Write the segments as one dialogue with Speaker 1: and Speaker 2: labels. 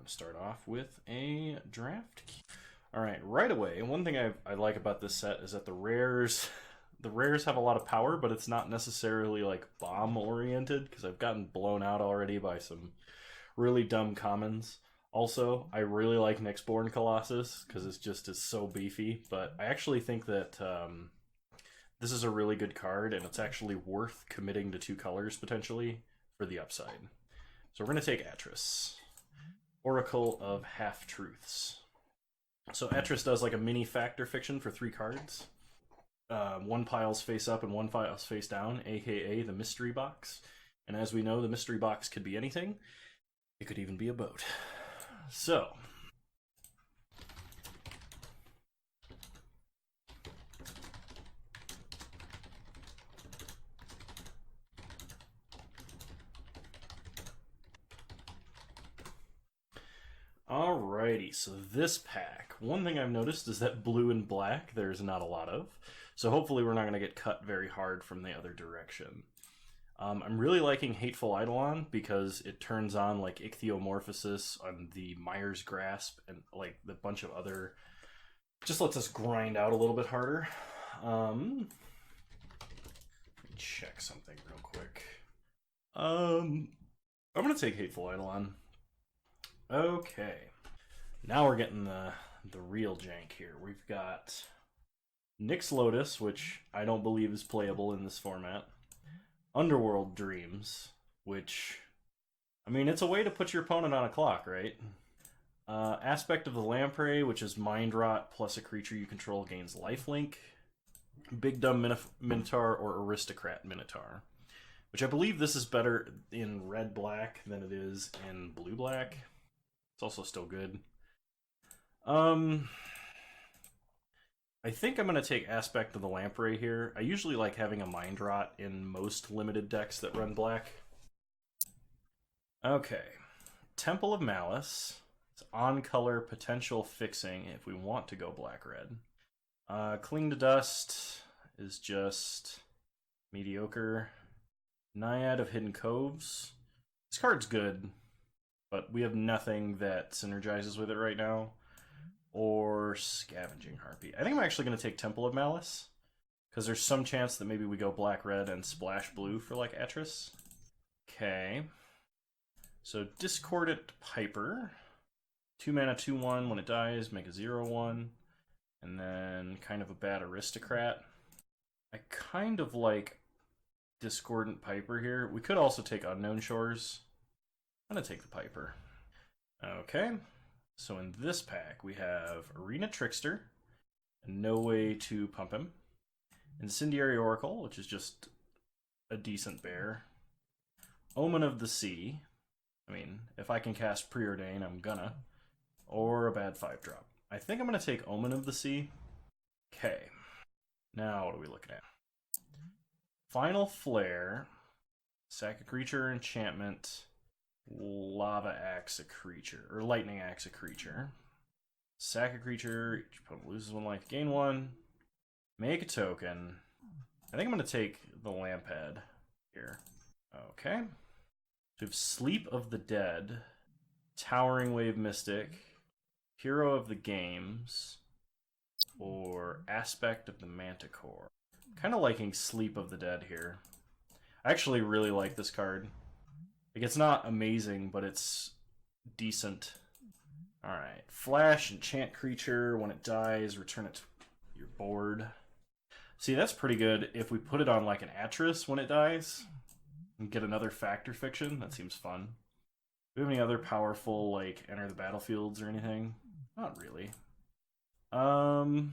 Speaker 1: to start off with a draft key. All right away. One thing I like about this set is that the rares have a lot of power, but it's not necessarily like bomb oriented because I've gotten blown out already by some really dumb commons. Also, I really like Nyxborn Colossus because it's just is so beefy, but I actually think that this is a really good card, and it's actually worth committing to 2 colors potentially for the upside. So we're going to take Atris, Oracle of Half-Truths. So Atris does like a mini factor fiction for 3 cards. 1 pile's face up and 1 pile's face down, aka the mystery box. And as we know, the mystery box could be anything. It could even be a boat. So alrighty, so this pack, one thing I've noticed is that blue and black there's not a lot of, so hopefully we're not going to get cut very hard from the other direction. I'm really liking Hateful Eidolon because it turns on like Ichthyomorphosis on the Myers Grasp and like the bunch of other, just lets us grind out a little bit harder. Let me check something real quick. I'm going to take Hateful Eidolon. Okay, now we're getting the real jank here. We've got Nyx Lotus, which I don't believe is playable in this format. Underworld Dreams, which, I mean, it's a way to put your opponent on a clock, right? Aspect of the Lamprey, which is Mind Rot plus a creature you control gains lifelink. Big Dumb Minotaur or Aristocrat Minotaur, which I believe this is better in red-black than it is in blue-black. It's also still good. I think I'm going to take Aspect of the Lamprey here. I usually like having a Mind Rot in most limited decks that run black. Okay. Temple of Malice. It's on-color potential fixing if we want to go black-red. Cling to Dust is just mediocre. Naiad of Hidden Coves. This card's good, but we have nothing that synergizes with it right now. Or Scavenging Harpy. I think I'm actually going to take Temple of Malice, because there's some chance that maybe we go black-red and splash blue for like Atris. Okay. So Discordant Piper. 2 mana, 2/1. When it dies, make a 0/1. And then kind of a bad Aristocrat. I kind of like Discordant Piper here. We could also take Unknown Shores. I'm going to take the Piper. Okay. So in this pack, we have Arena Trickster, and no way to pump him. Incendiary Oracle, which is just a decent bear. Omen of the Sea. I mean, if I can cast Preordain, I'm gonna. Or a bad 5-drop. I think I'm gonna take Omen of the Sea. Okay. Now, what are we looking at? Final Flare. Sack a creature, enchantment. Lava Axe a creature, or Lightning Axe a creature. Sack a creature, each opponent loses 1 life, gain 1. Make a token. I think I'm going to take the Lampad here. Okay. So we have Sleep of the Dead, Towering Wave Mystic, Hero of the Games, or Aspect of the Manticore. Kind of liking Sleep of the Dead here. I actually really like this card. Like, it's not amazing, but it's decent. Alright. Flash, enchant creature. When it dies, return it to your board. See, that's pretty good if we put it on, like, an Atris when it dies. And get another Factor Fiction. That seems fun. Do we have any other powerful, like, enter the battlefields or anything? Not really. I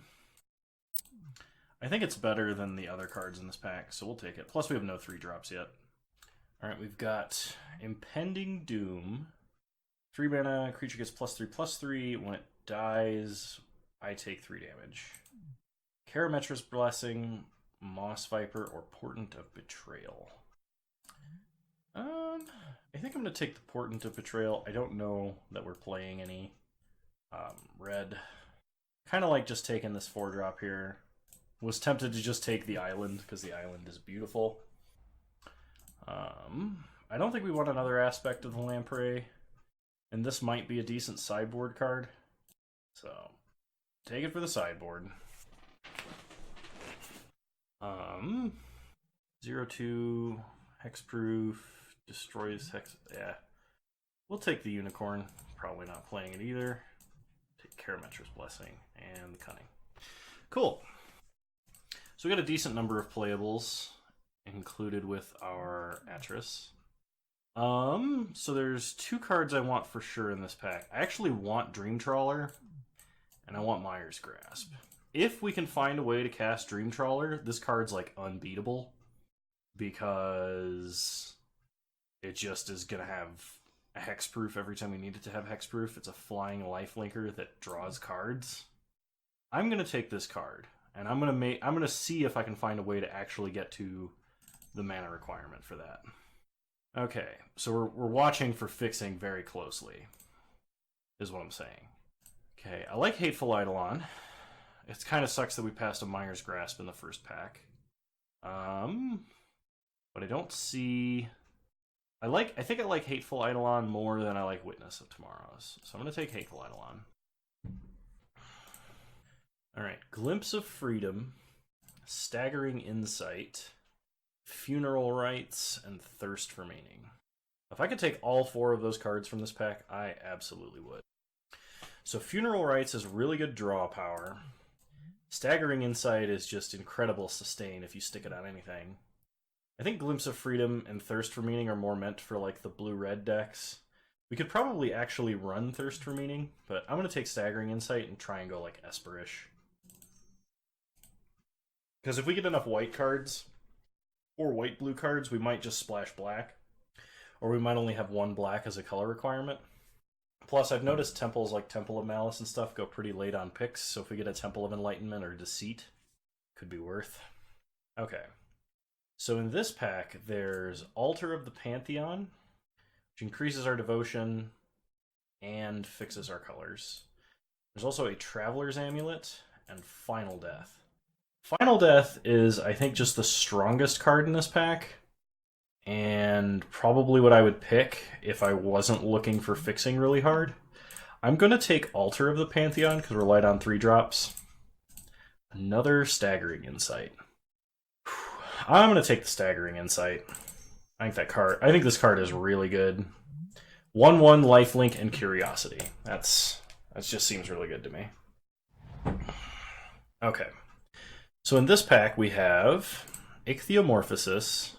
Speaker 1: think it's better than the other cards in this pack, so we'll take it. Plus, we have no 3-drops yet. Alright, we've got Impending Doom. 3 mana, creature gets +3/+3. When it dies, I take 3 damage. Karametra's Blessing, Moss Viper, or Portent of Betrayal. I think I'm going to take the Portent of Betrayal. I don't know that we're playing any red. Kind of like just taking this 4-drop here. Was tempted to just take the island, because the island is beautiful. I don't think we want another Aspect of the Lamprey And this might be a decent sideboard card. So, take it for the sideboard. 0/2, hexproof, destroys hex. Yeah. We'll take the unicorn. Probably not playing it either. Take Karametra's Blessing and the Cunning. Cool. So we got a decent number of playables included with our Atris. So there's 2 cards I want for sure in this pack. I actually want Dream Trawler, and I want Mire's Grasp. If we can find a way to cast Dream Trawler, this card's like unbeatable, because it just is gonna have a hexproof every time we need it to have hexproof. It's a flying lifelinker that draws cards. I'm gonna take this card, and I'm gonna see if I can find a way to actually get to the mana requirement for that. Okay, so we're watching for fixing very closely, is what I'm saying. Okay, I like Hateful Eidolon. It kind of sucks that we passed a Mire's Grasp in the first pack. But I don't see... I think I like Hateful Eidolon more than I like Witness of Tomorrows. So I'm going to take Hateful Eidolon. Alright, Glimpse of Freedom, Staggering Insight, Funeral Rites, and Thirst for Meaning. If I could take all 4 of those cards from this pack, I absolutely would. So Funeral Rites is really good draw power. Staggering Insight is just incredible sustain if you stick it on anything. I think Glimpse of Freedom and Thirst for Meaning are more meant for like the blue-red decks. We could probably actually run Thirst for Meaning, but I'm going to take Staggering Insight and try and go like Esper-ish. Because if we get enough white cards, or white-blue cards, we might just splash black. Or we might only have 1 black as a color requirement. Plus, I've noticed temples like Temple of Malice and stuff go pretty late on picks, so if we get a Temple of Enlightenment or Deceit, could be worth. Okay. So in this pack, there's Altar of the Pantheon, which increases our devotion and fixes our colors. There's also a Traveler's Amulet and Final Death. Final Death is, I think, just the strongest card in this pack, and probably what I would pick if I wasn't looking for fixing really hard. I'm going to take Altar of the Pantheon because we're light on 3 drops. Another Staggering Insight. I'm going to take the Staggering Insight. I think this card is really good. 1/1 lifelink and Curiosity. That just seems really good to me. Okay. So in this pack we have Ichthyomorphosis,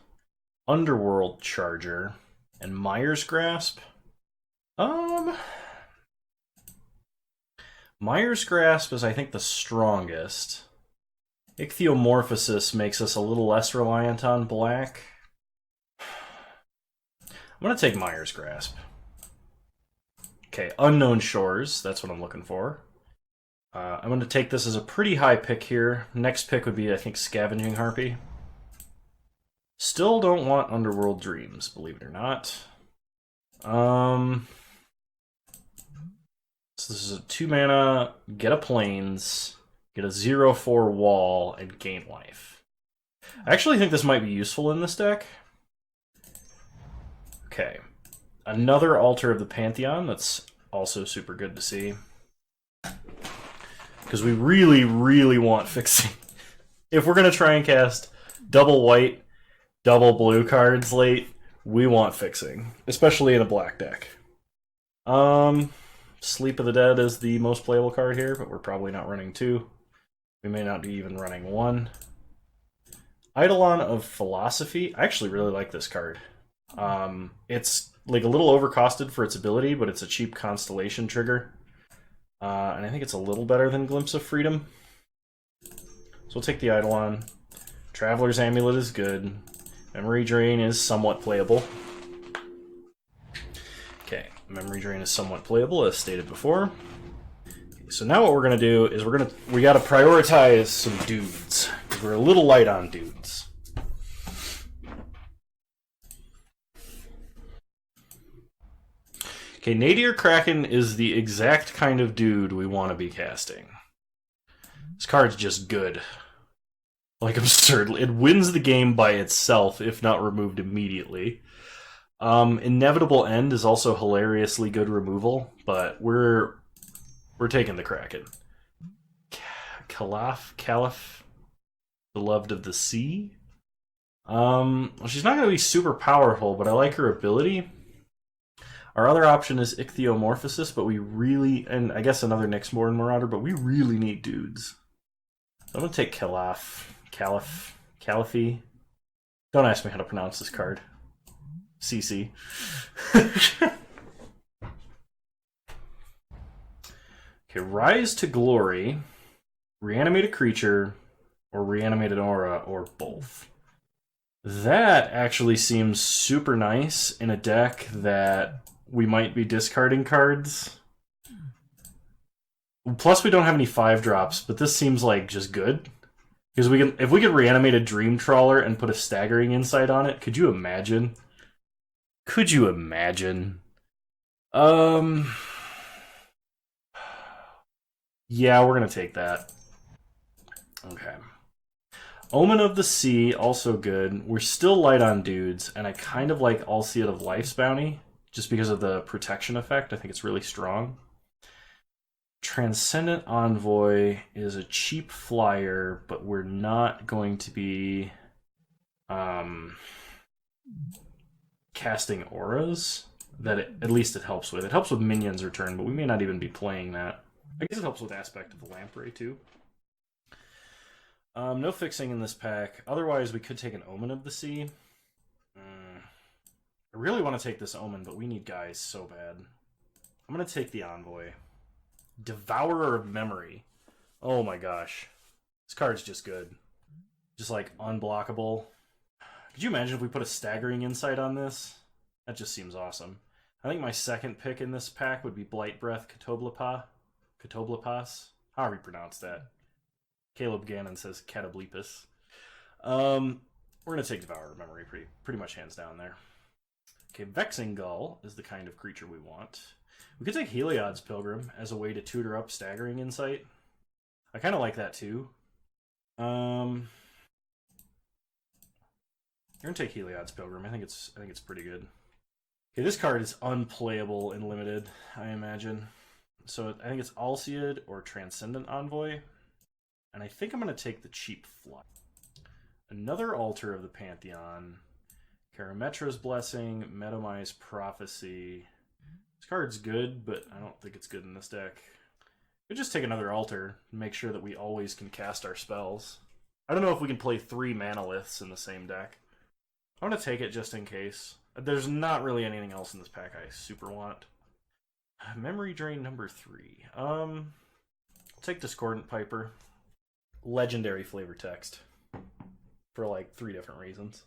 Speaker 1: Underworld Charger, and Mire's Grasp. Mire's Grasp is, I think, the strongest. Ichthyomorphosis makes us a little less reliant on black. I'm going to take Mire's Grasp. Okay, Unknown Shores, that's what I'm looking for. I'm going to take this as a pretty high pick here. Next pick would be, I think, Scavenging Harpy. Still don't want Underworld Dreams, believe it or not. So this is a 2 mana, get a Plains, get a 0/4 wall, and gain life. I actually think this might be useful in this deck. Okay. Another Altar of the Pantheon, that's also super good to see. Because we really, really want fixing. If we're going to try and cast double white, double blue cards late, we want fixing. Especially in a black deck. Sleep of the Dead is the most playable card here, but we're probably not running 2. We may not be even running 1. Eidolon of Philosophy. I actually really like this card. It's like a little overcosted for its ability, but it's a cheap Constellation trigger. And I think it's a little better than Glimpse of Freedom. So we'll take the Eidolon. Traveler's Amulet is good. Memory Drain is somewhat playable. Okay, Memory Drain is somewhat playable, as stated before. Okay, so now what we're gonna do is we gotta prioritize some dudes, because we're a little light on dudes. Okay, Nadir Kraken is the exact kind of dude we want to be casting. This card's just good. Like, absurdly. It wins the game by itself, if not removed immediately. Inevitable End is also hilariously good removal, but we're taking the Kraken. Caliph, Beloved of the Sea. Well, she's not going to be super powerful, but I like her ability. Our other option is Ichthyomorphosis, but we really, and I guess another Nyxborn Marauder, but we really need dudes. So I'm going to take Caliph. Don't ask me how to pronounce this card. CC. Okay, Rise to Glory, Reanimate a Creature, or Reanimate an Aura, or both. That actually seems super nice in a deck that we might be discarding cards. Plus, we don't have any 5-drops, but this seems like just good. Because if we could reanimate a Dream Trawler and put a Staggering Insight on it, could you imagine? Could you imagine? Yeah, we're gonna take that. Okay. Omen of the Sea, also good. We're still light on dudes, and I kind of like Alseid of Life's Bounty, just because of the protection effect. I think it's really strong. Transcendent Envoy is a cheap flyer, but we're not going to be casting auras. At least it helps with. It helps with minions return, but we may not even be playing that. I guess it helps with Aspect of the Lamprey, too. No fixing in this pack. Otherwise, we could take an Omen of the Sea. I really want to take this Omen, but we need guys so bad. I'm going to take the Envoy. Devourer of Memory. Oh my gosh. This card's just good. Just like unblockable. Could you imagine if we put a Staggering Insight on this? That just seems awesome. I think my second pick in this pack would be Blight Breath Catoblepas. However you pronounce that. Caleb Gannon says Catablepus. We're going to take Devourer of Memory pretty much hands down there. Okay, Vexing Gull is the kind of creature we want. We could take Heliod's Pilgrim as a way to tutor up Staggering Insight. I kind of like that too. You're gonna take Heliod's Pilgrim. I think it's pretty good. Okay, this card is unplayable in limited, I imagine. So I think it's Alseid or Transcendent Envoy. And I think I'm gonna take the cheap fly. Another Altar of the Pantheon. Karametra's Blessing, Medomai's Prophecy. This card's good, but I don't think it's good in this deck. We'll just take another Altar and make sure that we always can cast our spells. I don't know if we can play 3 Manaliths in the same deck. I'm going to take it just in case. There's not really anything else in this pack I super want. Memory Drain number 3. I'll take Discordant Piper. Legendary flavor text. For like 3 different reasons.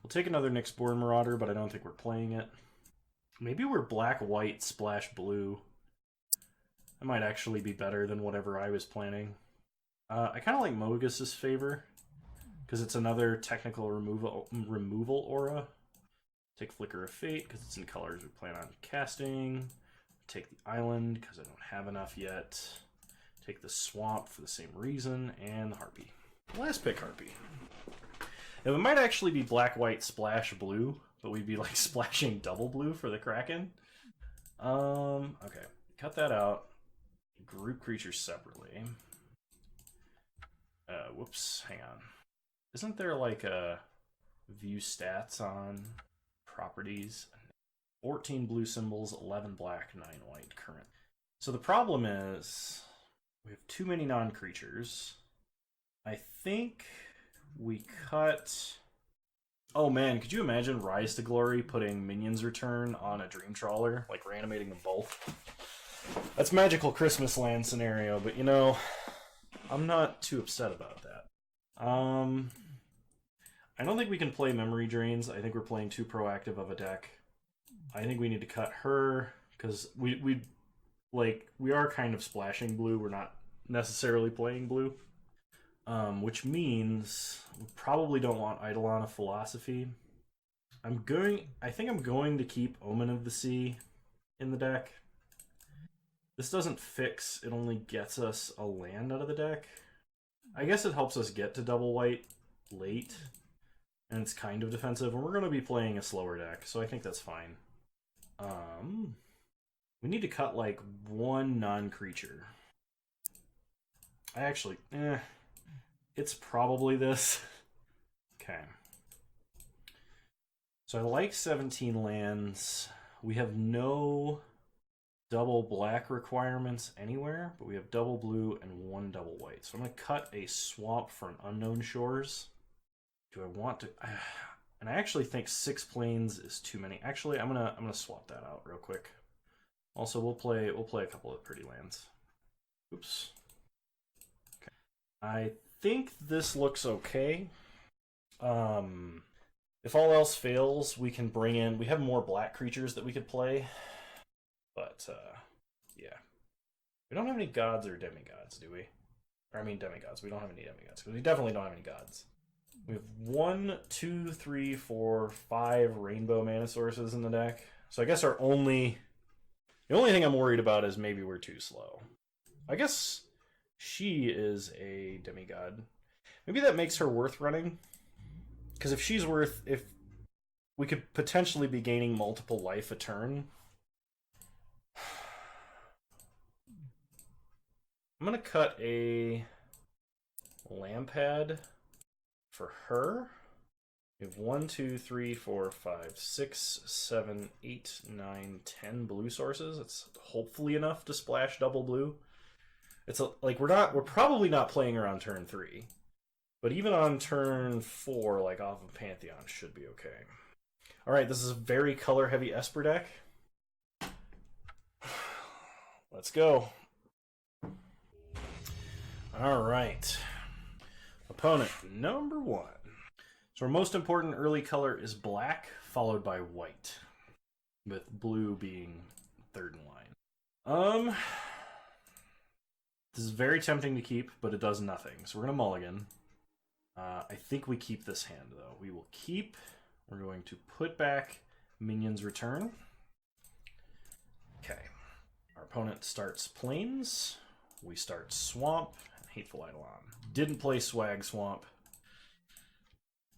Speaker 1: We'll take another Nyxborn Marauder, but I don't think we're playing it. Maybe we're black-white splash blue. That might actually be better than whatever I was planning. I kind of like Mogus' Favor, because it's another technical removal aura. Take Flicker of Fate, because it's in colors we plan on casting. Take the Island, because I don't have enough yet. Take the Swamp for the same reason, and the Harpy. Last pick Harpy. It might actually be black-white splash blue, but we'd be like splashing double blue for the Kraken. Okay, cut that out. Group creatures separately. Whoops, hang on. Isn't there like a view stats on properties? 14 blue symbols, 11 black, 9 white current. So the problem is we have too many non-creatures. I think we cut... Oh man, could you imagine Rise to Glory putting Minions Return on a Dream Trawler? Like reanimating them both? That's Magical Christmas Land scenario, but you know, I'm not too upset about that. I don't think we can play Memory Drains. I think we're playing too proactive of a deck. I think we need to cut her, because we are kind of splashing blue. We're not necessarily playing blue. Which means we probably don't want Eidolon of Philosophy. I think I'm going to keep Omen of the Sea in the deck. This doesn't fix, it only gets us a land out of the deck. I guess it helps us get to double white late, and it's kind of defensive, and we're going to be playing a slower deck, so I think that's fine. We need to cut like one non-creature. I actually, it's probably this. Okay. So I like 17 lands. We have no double black requirements anywhere, but we have double blue and one double white. So I'm going to cut a swamp for an Unknown Shores. Do I want to? And I actually think 6 planes is too many. Actually, I'm gonna swap that out real quick. Also, we'll play a couple of pretty lands. Oops. Okay. I think this looks okay. If all else fails, we can bring in. We have more black creatures that we could play, but yeah, we don't have any gods or demigods, do we? Or I mean demigods. We don't have any demigods because we definitely don't have any gods. We have 1, 2, 3, 4, 5 rainbow mana sources in the deck. So I guess the only thing I'm worried about is maybe we're too slow. I guess she is a demigod. Maybe that makes her worth running. Because if we could potentially be gaining multiple life a turn. I'm going to cut a Lampad for her. We have 1, 2, 3, 4, 5, 6, 7, 8, 9, 10 blue sources. It's hopefully enough to splash double blue. It's like we're probably not playing her on turn 3. But even on turn 4, like off of Pantheon, should be okay. Alright, this is a very color-heavy Esper deck. Let's go. Alright. Opponent number 1. So our most important early color is black, followed by white. With blue being third in line. This is very tempting to keep, but it does nothing. So we're going to mulligan. I think we keep this hand, though. We will keep. We're going to put back Minions Return. Okay. Our opponent starts Plains. We start Swamp. Hateful Eidolon. Didn't play Swag Swamp.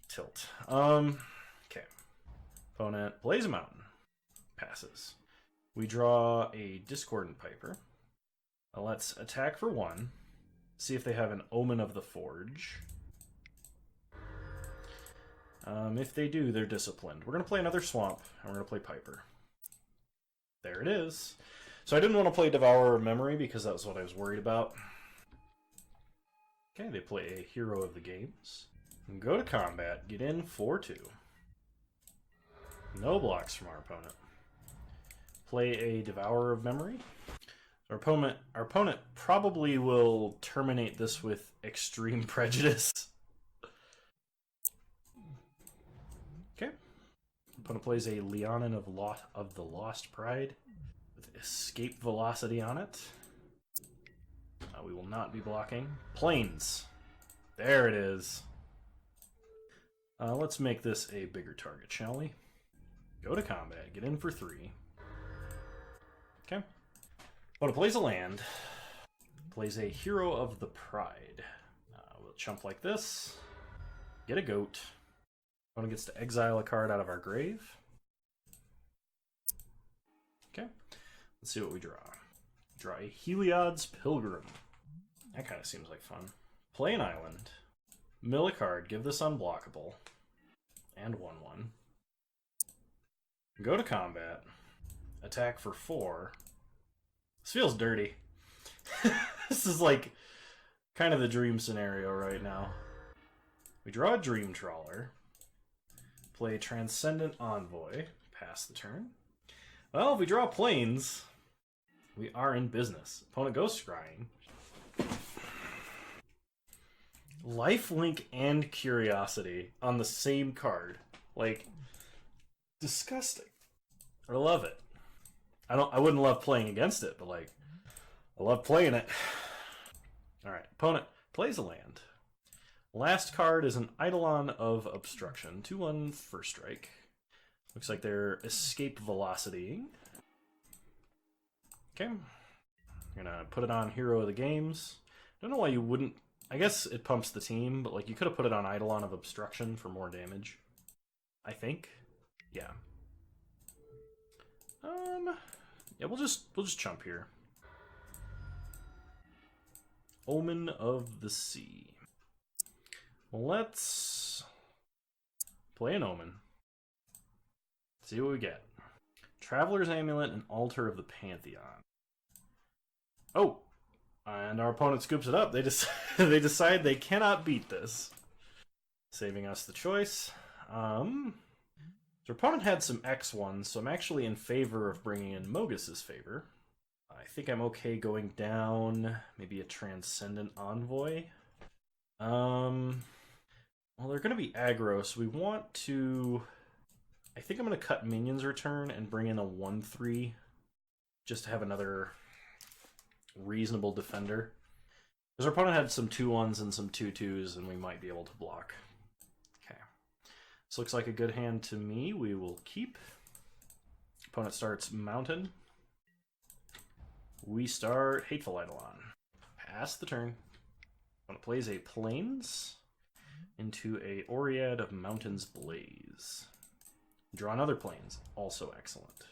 Speaker 1: Tilt. Okay. Opponent plays a Mountain. Passes. We draw a Discordant Piper. Let's attack for 1. See if they have an Omen of the Forge. If they do, they're disciplined. We're going to play another Swamp, and we're going to play Piper. There it is. So I didn't want to play Devourer of Memory because that was what I was worried about. Okay, they play a Hero of the Games. Go to combat, get in 4-2. No blocks from our opponent. Play a Devourer of Memory. Our opponent probably will terminate this with Extreme Prejudice. Okay. Opponent plays a Leonin of the Lost Pride with Escape Velocity on it. We will not be blocking. Plains. There it is. Let's make this a bigger target, shall we? Go to combat. Get in for 3. Okay. Opponent plays a land. Plays a Hero of the Pride. We'll chump like this. Get a goat. Opponent gets to exile a card out of our grave. Okay. Let's see what we draw. Draw a Heliod's Pilgrim. That kind of seems like fun. Play an island. Mill a card. Give this unblockable. And 1/1. Go to combat. Attack for 4. This feels dirty. This is like kind of the dream scenario right now. We draw a Dream Trawler. Play Transcendent Envoy. Pass the turn. Well, if we draw Plains, we are in business. Opponent goes Scrying. Lifelink and Curiosity on the same card. Like, disgusting. I love it. I wouldn't love playing against it, but like, I love playing it. Alright, opponent plays a land. Last card is an Eidolon of Obstruction. 2/1 first strike. Looks like they're Escape Velocity. Okay. I'm gonna put it on Hero of the Games. Don't know why you wouldn't. I guess it pumps the team, but like you could have put it on Eidolon of Obstruction for more damage. I think. Yeah. Yeah, we'll just chump here. Omen of the Sea. Let's play an Omen. See what we get. Traveler's Amulet and Altar of the Pantheon. Oh! And our opponent scoops it up. They decide they cannot beat this. Saving us the choice. Their opponent had some X1s, so I'm actually in favor of bringing in Mogus's favor. I think I'm okay going down maybe a Transcendent Envoy. Well, they're going to be aggro, so we want to... I think I'm going to cut Minions Return and bring in a 1/3 just to have another reasonable defender. Because our opponent had some 2/1s and some 2/2s, and we might be able to block. Okay. This looks like a good hand to me. We will keep. Opponent starts Mountain. We start Hateful Eidolon. Pass the turn. Opponent plays a Plains into a Oread of Mountain's Blaze. Draw another Plains. Also excellent.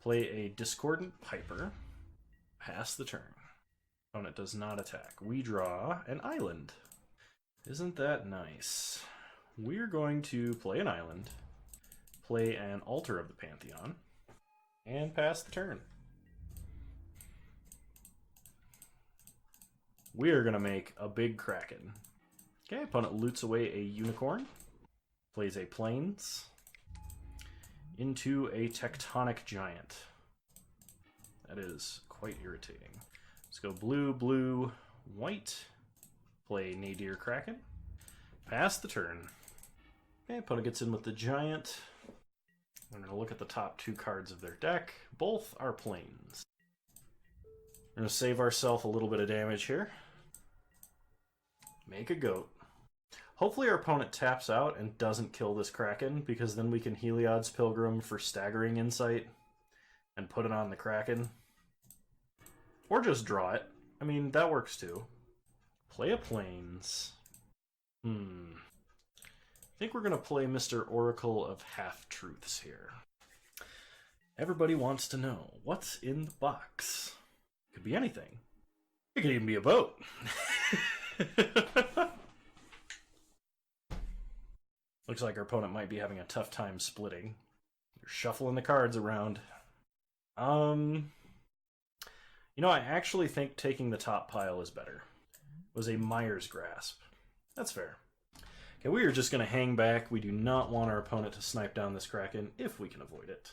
Speaker 1: Play a Discordant Piper. Pass the turn. Opponent does not attack. We draw an island. Isn't that nice? We're going to play an island, play an Altar of the Pantheon, and pass the turn. We're going to make a big Kraken. Okay, opponent loots away a Unicorn, plays a Plains, into a Tectonic Giant. That is quite irritating. Let's go blue, blue, white. Play Nadir Kraken. Pass the turn. Okay, opponent gets in with the Giant. I'm going to look at the top 2 cards of their deck. Both are Plains. We're going to save ourselves a little bit of damage here. Make a Goat. Hopefully our opponent taps out and doesn't kill this Kraken, because then we can Heliod's Pilgrim for Staggering Insight and put it on the Kraken. Or just draw it. I mean, that works too. Play a Plains. I think we're going to play Mr. Oracle of Half-Truths here. Everybody wants to know, what's in the box? Could be anything. It could even be a boat. Looks like our opponent might be having a tough time splitting. You're shuffling the cards around. You know, I actually think taking the top pile is better. It was a Mire's Grasp. That's fair. Okay, we are just going to hang back. We do not want our opponent to snipe down this Kraken if we can avoid it.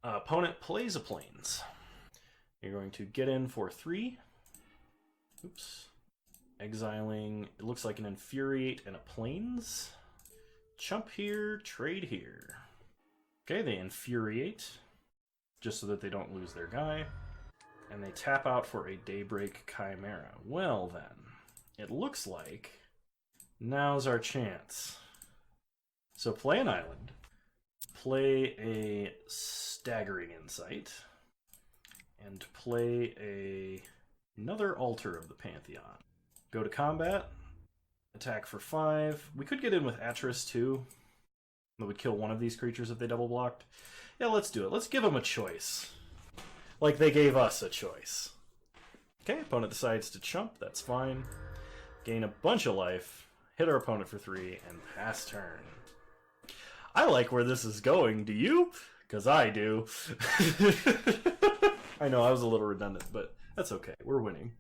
Speaker 1: Opponent plays a Plains. You're going to get in for 3. Oops. Exiling, it looks like an Infuriate and a Plains. Chump here, trade here. Okay, they Infuriate, just so that they don't lose their guy. And they tap out for a Daybreak Chimera. Well then, it looks like now's our chance. So play an island. Play a Staggering Insight. And play another Altar of the Pantheon. Go to combat. Attack for 5. We could get in with Atris too. That would kill one of these creatures if they double blocked. Yeah, let's do it. Let's give them a choice. Like they gave us a choice. Okay, opponent decides to chump. That's fine. Gain a bunch of life. Hit our opponent for 3 and pass turn. I like where this is going. Do you? Because I do. I know, I was a little redundant, but that's okay. We're winning.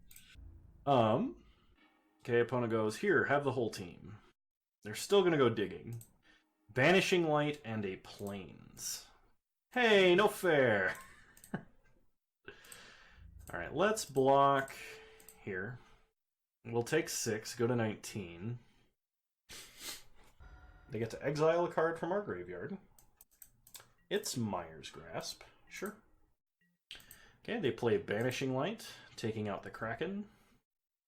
Speaker 1: Okay, opponent goes, here, have the whole team. They're still going to go digging. Banishing Light and a Plains. Hey, no fair. Alright, let's block here. We'll take 6, go to 19. They get to exile a card from our graveyard. It's Mire's Grasp. Sure. Okay, they play Banishing Light, taking out the Kraken.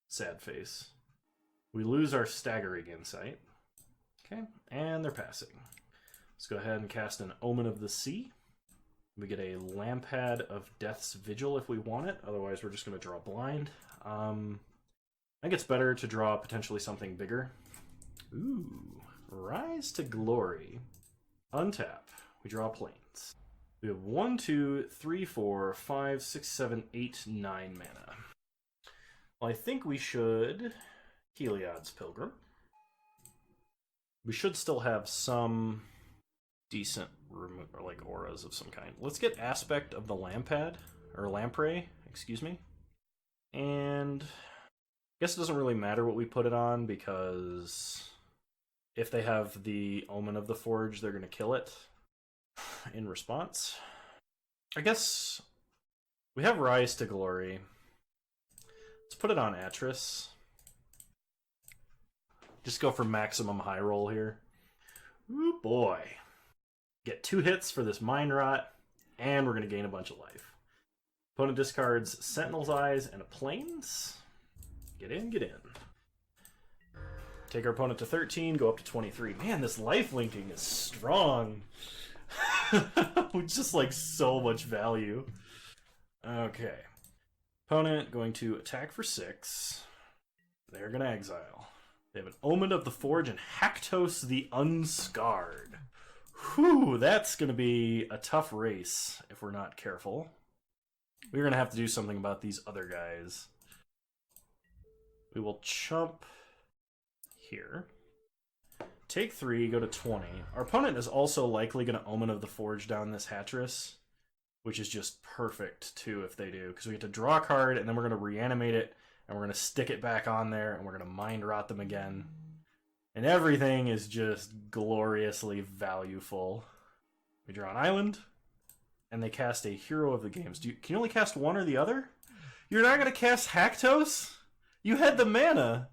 Speaker 1: Sad face. We lose our Staggering Insight. Okay, and they're passing. Let's go ahead and cast an Omen of the Sea. We get a Lampad of Death's Vigil if we want it. Otherwise, we're just going to draw blind. I think it's better to draw potentially something bigger. Ooh, Rise to Glory. Untap. We draw planes. We have 1, 2, 3, 4, 5, 6, 7, 8, 9 mana. Well, I think we should Heliod's Pilgrim. We should still have some decent or like auras of some kind. Let's get Aspect of the Lampad, or Lamprey, excuse me. And I guess it doesn't really matter what we put it on, because if they have the Omen of the Forge, they're going to kill it in response. I guess we have Rise to Glory. Let's put it on Atris. Just go for maximum high roll here. Ooh boy. Get 2 hits for this Mind Rot, and we're going to gain a bunch of life. Opponent discards Sentinel's Eyes and a Plains. Get in, get in. Take our opponent to 13, go up to 23. Man, this life linking is strong. With just like so much value. Okay. Opponent going to attack for 6. They're going to exile. They have an Omen of the Forge and Haktos the Unscarred. Whew, that's going to be a tough race if we're not careful. We're going to have to do something about these other guys. We will chump here. Take 3, go to 20. Our opponent is also likely going to Omen of the Forge down this Hattress, which is just perfect, too, if they do. Because we get to draw a card, and then we're going to reanimate it, and we're going to stick it back on there, and we're going to Mind Rot them again. And everything is just gloriously valueful. We draw an island, and they cast a Hero of the Games. Can you only cast one or the other? You're not going to cast Haktos? You had the mana.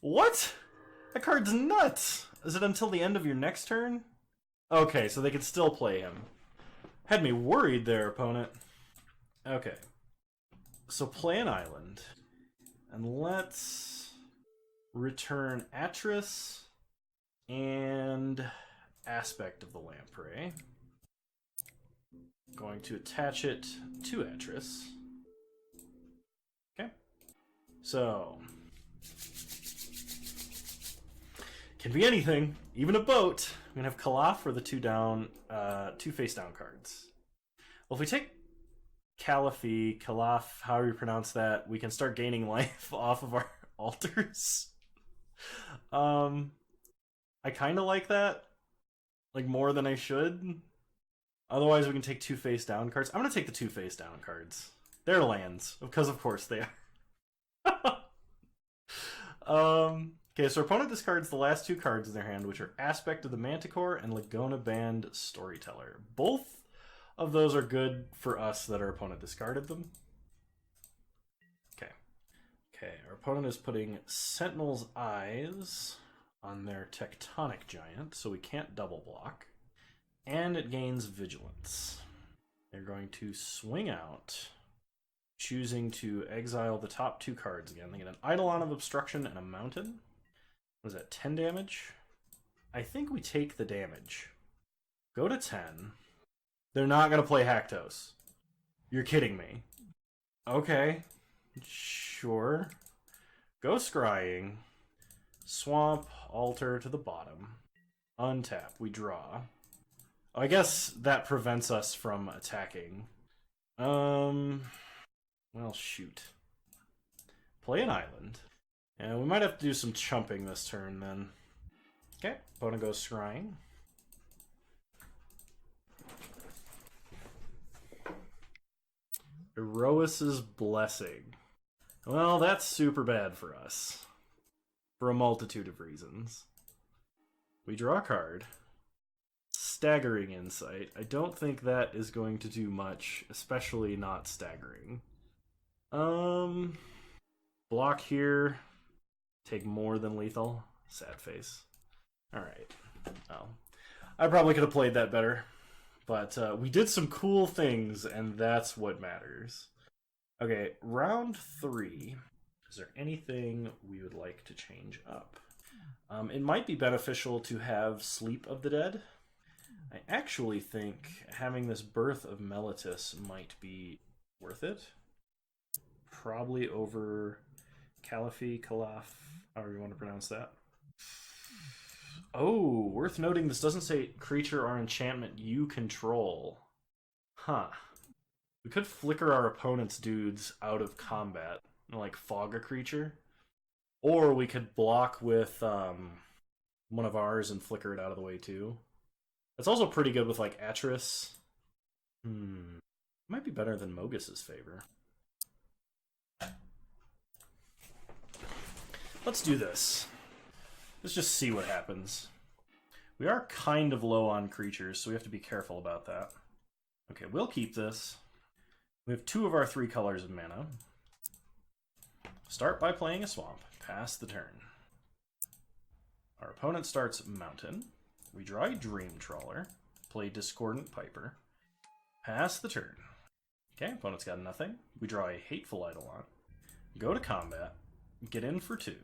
Speaker 1: What? That card's nuts. Is it until the end of your next turn? Okay, so they can still play him. Had me worried there, opponent. Okay. So play an island. And let's return Atris and Aspect of the Lamprey. Going to attach it to Atris. Okay. So can be anything, even a boat. I'm gonna have Kalaf for the 2 down, 2 face down cards. Well, if we take Calafi, Kalaf, however you pronounce that, we can start gaining life off of our altars. I kind of like that, like more than I should. Otherwise, we can take 2 face down cards. I'm gonna take the 2 face down cards. They're lands, because of course they are. Okay, so our opponent discards the last 2 cards in their hand, which are Aspect of the Manticore and Laguna Band Storyteller. Both of those are good for us that our opponent discarded them. Okay. Okay, our opponent is putting Sentinel's Eyes on their Tectonic Giant, so we can't double block. And it gains Vigilance. They're going to swing out, choosing to exile the top 2 cards again. They get an Eidolon of Obstruction and a Mountain. What is that, 10 damage? I think we take the damage. Go to 10. They're not going to play Haktos. You're kidding me. Okay. Sure. Go Scrying. Swamp, altar to the bottom. Untap, we draw. I guess that prevents us from attacking. Well, shoot. Play an island. And we might have to do some chumping this turn, then. Okay, opponent goes Scrying. Erois's Blessing. Well, that's super bad for us. For a multitude of reasons. We draw a card. Staggering Insight. I don't think that is going to do much, especially not staggering. Block here. Take more than lethal. Sad face. Alright. Well, I probably could have played that better. But we did some cool things, and that's what matters. Okay, round 3. Is there anything we would like to change up? It might be beneficial to have Sleep of the Dead. I actually think having this Birth of Meletis might be worth it. Probably over Calafi, Kalaf, however you want to pronounce that. Oh, worth noting, this doesn't say creature or enchantment you control. Huh. We could flicker our opponent's dudes out of combat, like fog a creature. Or we could block with one of ours and flicker it out of the way too. That's also pretty good with like Atris. Might be better than Mogus's favor. Let's do this. Let's just see what happens. We are kind of low on creatures, so we have to be careful about that. Okay, we'll keep this. We have 2 of our 3 colors of mana. Start by playing a swamp. Pass the turn. Our opponent starts Mountain. We draw a Dream Trawler. Play Discordant Piper. Pass the turn. Okay, opponent's got nothing. We draw a Hateful Eidolon. Go to combat. Get in for 2.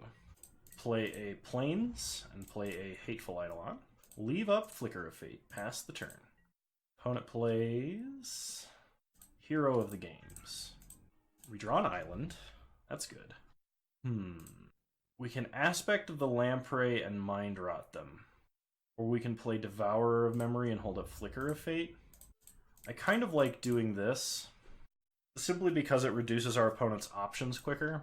Speaker 1: Play a Plains and play a Hateful Eidolon. Leave up Flicker of Fate. Pass the turn. Opponent plays Hero of the Games. We draw an island. That's good. We can Aspect of the Lamprey and Mind Rot them. Or we can play Devourer of Memory and hold up Flicker of Fate. I kind of like doing this, simply because it reduces our opponent's options quicker.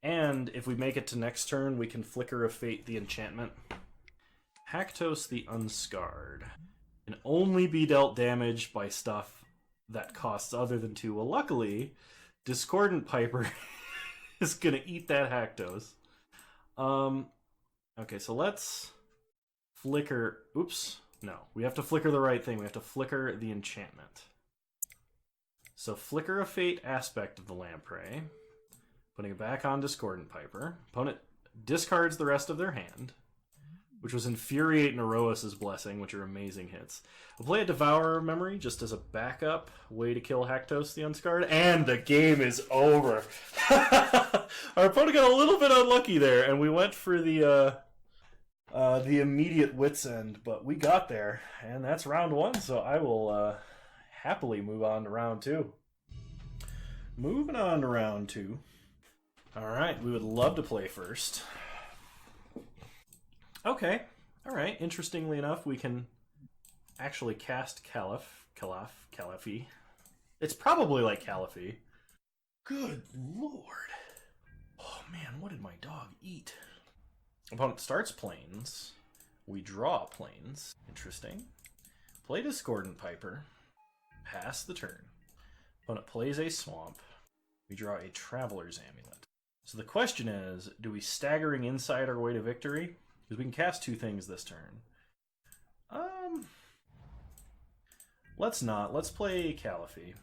Speaker 1: And if we make it to next turn, we can Flicker of Fate the enchantment. Haktos the Unscarred can only be dealt damage by stuff that costs other than 2. Well, luckily, Discordant Piper is going to eat that Haktos. Okay, so let's flicker... Oops. No, we have to flicker the right thing. We have to flicker the enchantment. So Flicker of Fate, Aspect of the Lamprey. Putting it back on Discordant Piper. Opponent discards the rest of their hand, which was Infuriate and Erois' Blessing, which are amazing hits. We'll play a Devourer of Memory just as a backup way to kill Haktos the Unscarred, and the game is over. Our opponent got a little bit unlucky there, and we went for the immediate wit's end, but we got there, and that's round 1, so I will happily move on to round 2. Moving on to round 2. Alright, we would love to play first. Okay, alright, interestingly enough, we can actually cast Calafi. It's probably like Calafi. Good lord. Oh man, what did my dog eat? Opponent starts Plains. We draw Plains. Interesting. Play Discordant Piper. Pass the turn. Opponent plays a Swamp. We draw a Traveler's Amulet. So the question is, do we Staggering Insight our way to victory? Because we can cast 2 things this turn. Let's not. Let's play Calafi.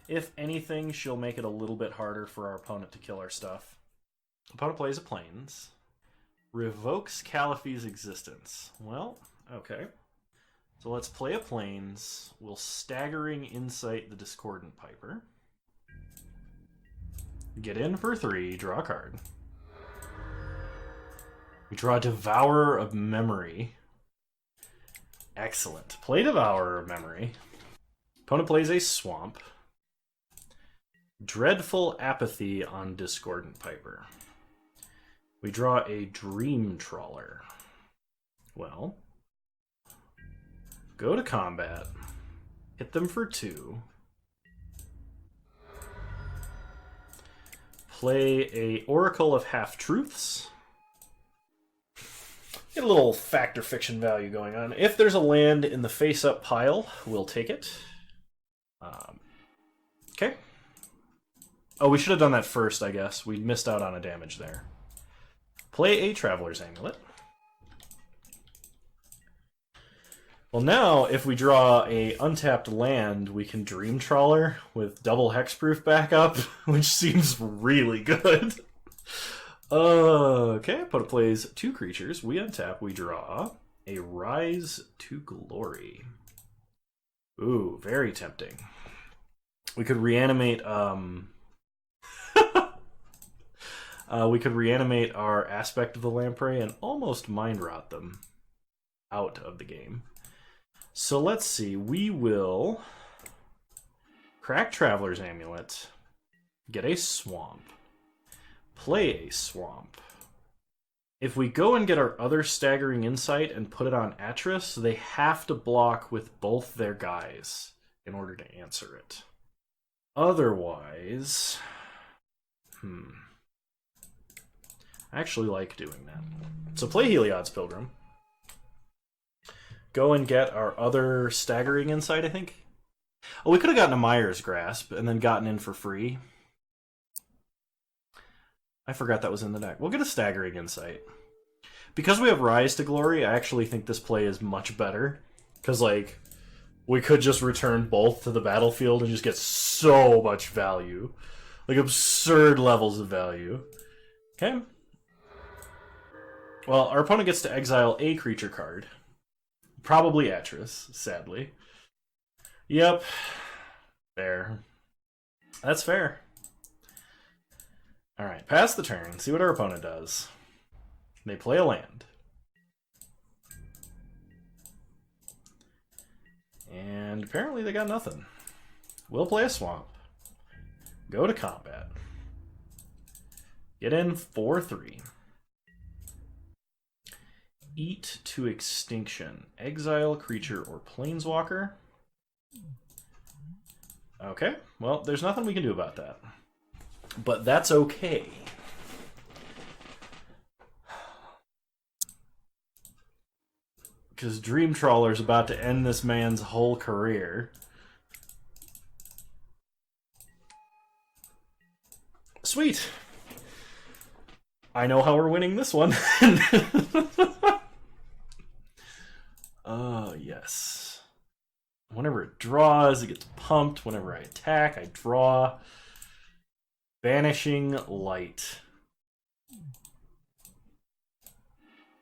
Speaker 1: If anything, she'll make it a little bit harder for our opponent to kill our stuff. Opponent plays a Plains. Revokes Calafi's existence. Well, okay. So let's play a Plains. We'll Staggering Insight the Discordant Piper. Get in for 3, draw a card. We draw Devourer of Memory. Excellent. Play Devourer of Memory. Opponent plays a Swamp. Dreadful Apathy on Discordant Piper. We draw a Dream Trawler. Well, go to combat. Hit them for 2. Play a Oracle of Half-Truths. Get a little fact or fiction value going on. If there's a land in the face-up pile, we'll take it. Okay. Oh, we should have done that first, I guess. We missed out on a damage there. Play a Traveler's Amulet. Well, now, if we draw a untapped land, we can Dream Trawler with double hexproof backup, which seems really good. Okay, opponent plays 2 creatures. We untap, we draw a Rise to Glory. Ooh, very tempting. We could reanimate, we could reanimate our Aspect of the Lamprey and almost Mind Rot them out of the game. So let's see, we will crack Traveler's Amulet, get a Swamp, play a Swamp, If we go and get our other Staggering Insight and put it on Atris, they have to block with both their guys in order to answer it. Otherwise... I actually like doing that. So play Heliod's Pilgrim. Go and get our other Staggering Insight, I think. Oh, we could have gotten a Myers Grasp and then gotten in for free. I forgot that was in the deck. We'll get a Staggering Insight. Because we have Rise to Glory, I actually think this play is much better. Because, like, we could just return both to the battlefield and just get so much value. Like, absurd levels of value. Okay. Well, our opponent gets to exile a creature card. Probably Atris, sadly. Yep. Fair. That's fair. Alright, pass the turn. See what our opponent does. They play a land. And apparently they got nothing. We'll play a swamp. Go to combat. Get in 4/3. Eat to extinction. Exile creature or planeswalker. Okay, well, there's nothing we can do about that. But that's okay. Because Dream Trawler's about to end this man's whole career. Sweet! I know how we're winning this one. Yes. Whenever it draws, it gets pumped. Whenever I attack, I draw. Vanishing Light.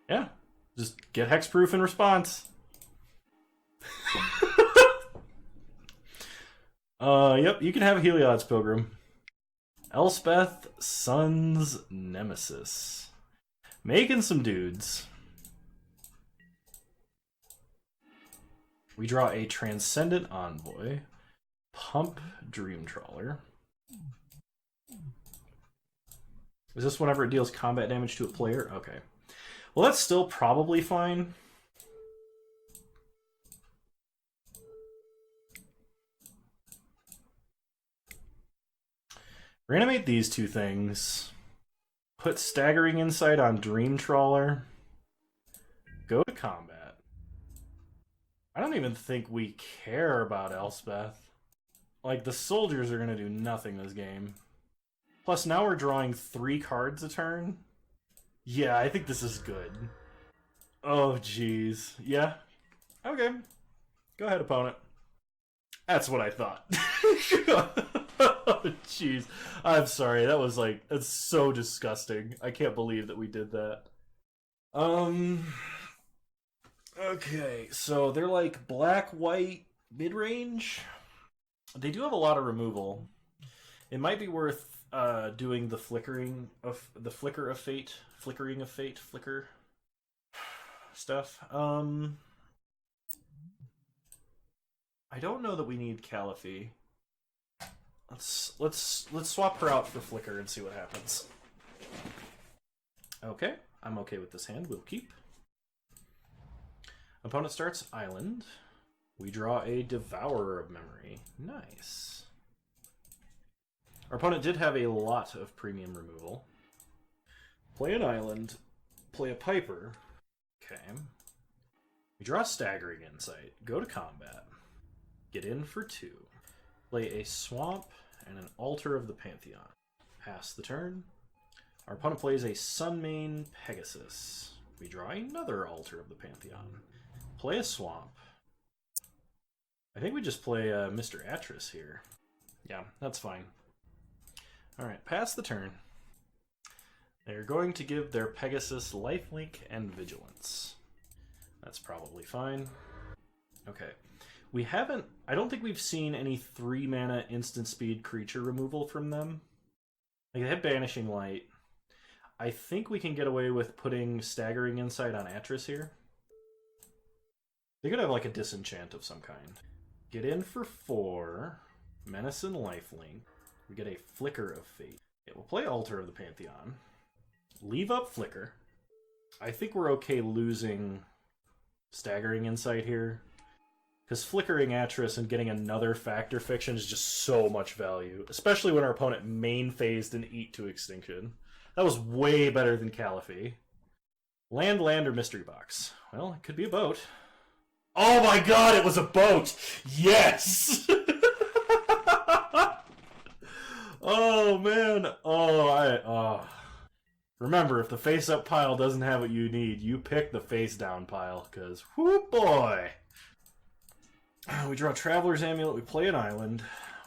Speaker 1: Yeah. Just get hexproof in response. Yep, you can have Heliod's Pilgrim. Elspeth, Sun's Nemesis. Making some dudes. We draw a Transcendent Envoy. Pump Dream Trawler. Is this whenever it deals combat damage to a player? Okay. Well, that's still probably fine. Reanimate these two things. Put Staggering Insight on Dream Trawler. Go to combat. I don't even think we care about Elspeth. Like, the soldiers are going to do nothing this game. Plus, now we're drawing 3 cards a turn. Yeah, I think this is good. Oh, jeez. Yeah. Okay. Go ahead, opponent. That's what I thought. Oh, jeez. I'm sorry. That was, like, that's so disgusting. I can't believe that we did that. Okay, so they're like black-white mid-range. They do have a lot of removal. It might be worth doing the flickering of fate stuff. I don't know that we need Caliphie. Let's swap her out for Flicker and see what happens. Okay, I'm okay with this hand. We'll keep. Opponent starts Island. We draw a Devourer of Memory. Nice. Our opponent did have a lot of premium removal. Play an Island. Play a Piper. Okay. We draw Staggering Insight. Go to combat. Get in for 2. Play a Swamp and an Altar of the Pantheon. Pass the turn. Our opponent plays a Sunmane Pegasus. We draw another Altar of the Pantheon. Play a Swamp. I think we just play Mr. Atris here. Yeah, that's fine. Alright, pass the turn. They're going to give their Pegasus lifelink and vigilance. That's probably fine. Okay. We haven't... I don't think we've seen any 3-mana instant speed creature removal from them. Like, they have Banishing Light. I think we can get away with putting Staggering Insight on Atris here. They could have, like, a Disenchant of some kind. Get in for 4. Menace and Lifelink. We get a Flicker of Fate. It will play Altar of the Pantheon. Leave up Flicker. I think we're okay losing Staggering Insight here. Because Flickering Atris and getting another Factor Fiction is just so much value. Especially when our opponent main phased and Eat to Extinction. That was way better than Caliphie. Land, or Mystery Box. Well, it could be a boat. Oh my god, it was a boat! Yes! Oh man. Remember, if the face-up pile doesn't have what you need, you pick the face-down pile, because, whoo boy! We draw Traveler's Amulet, we play an island.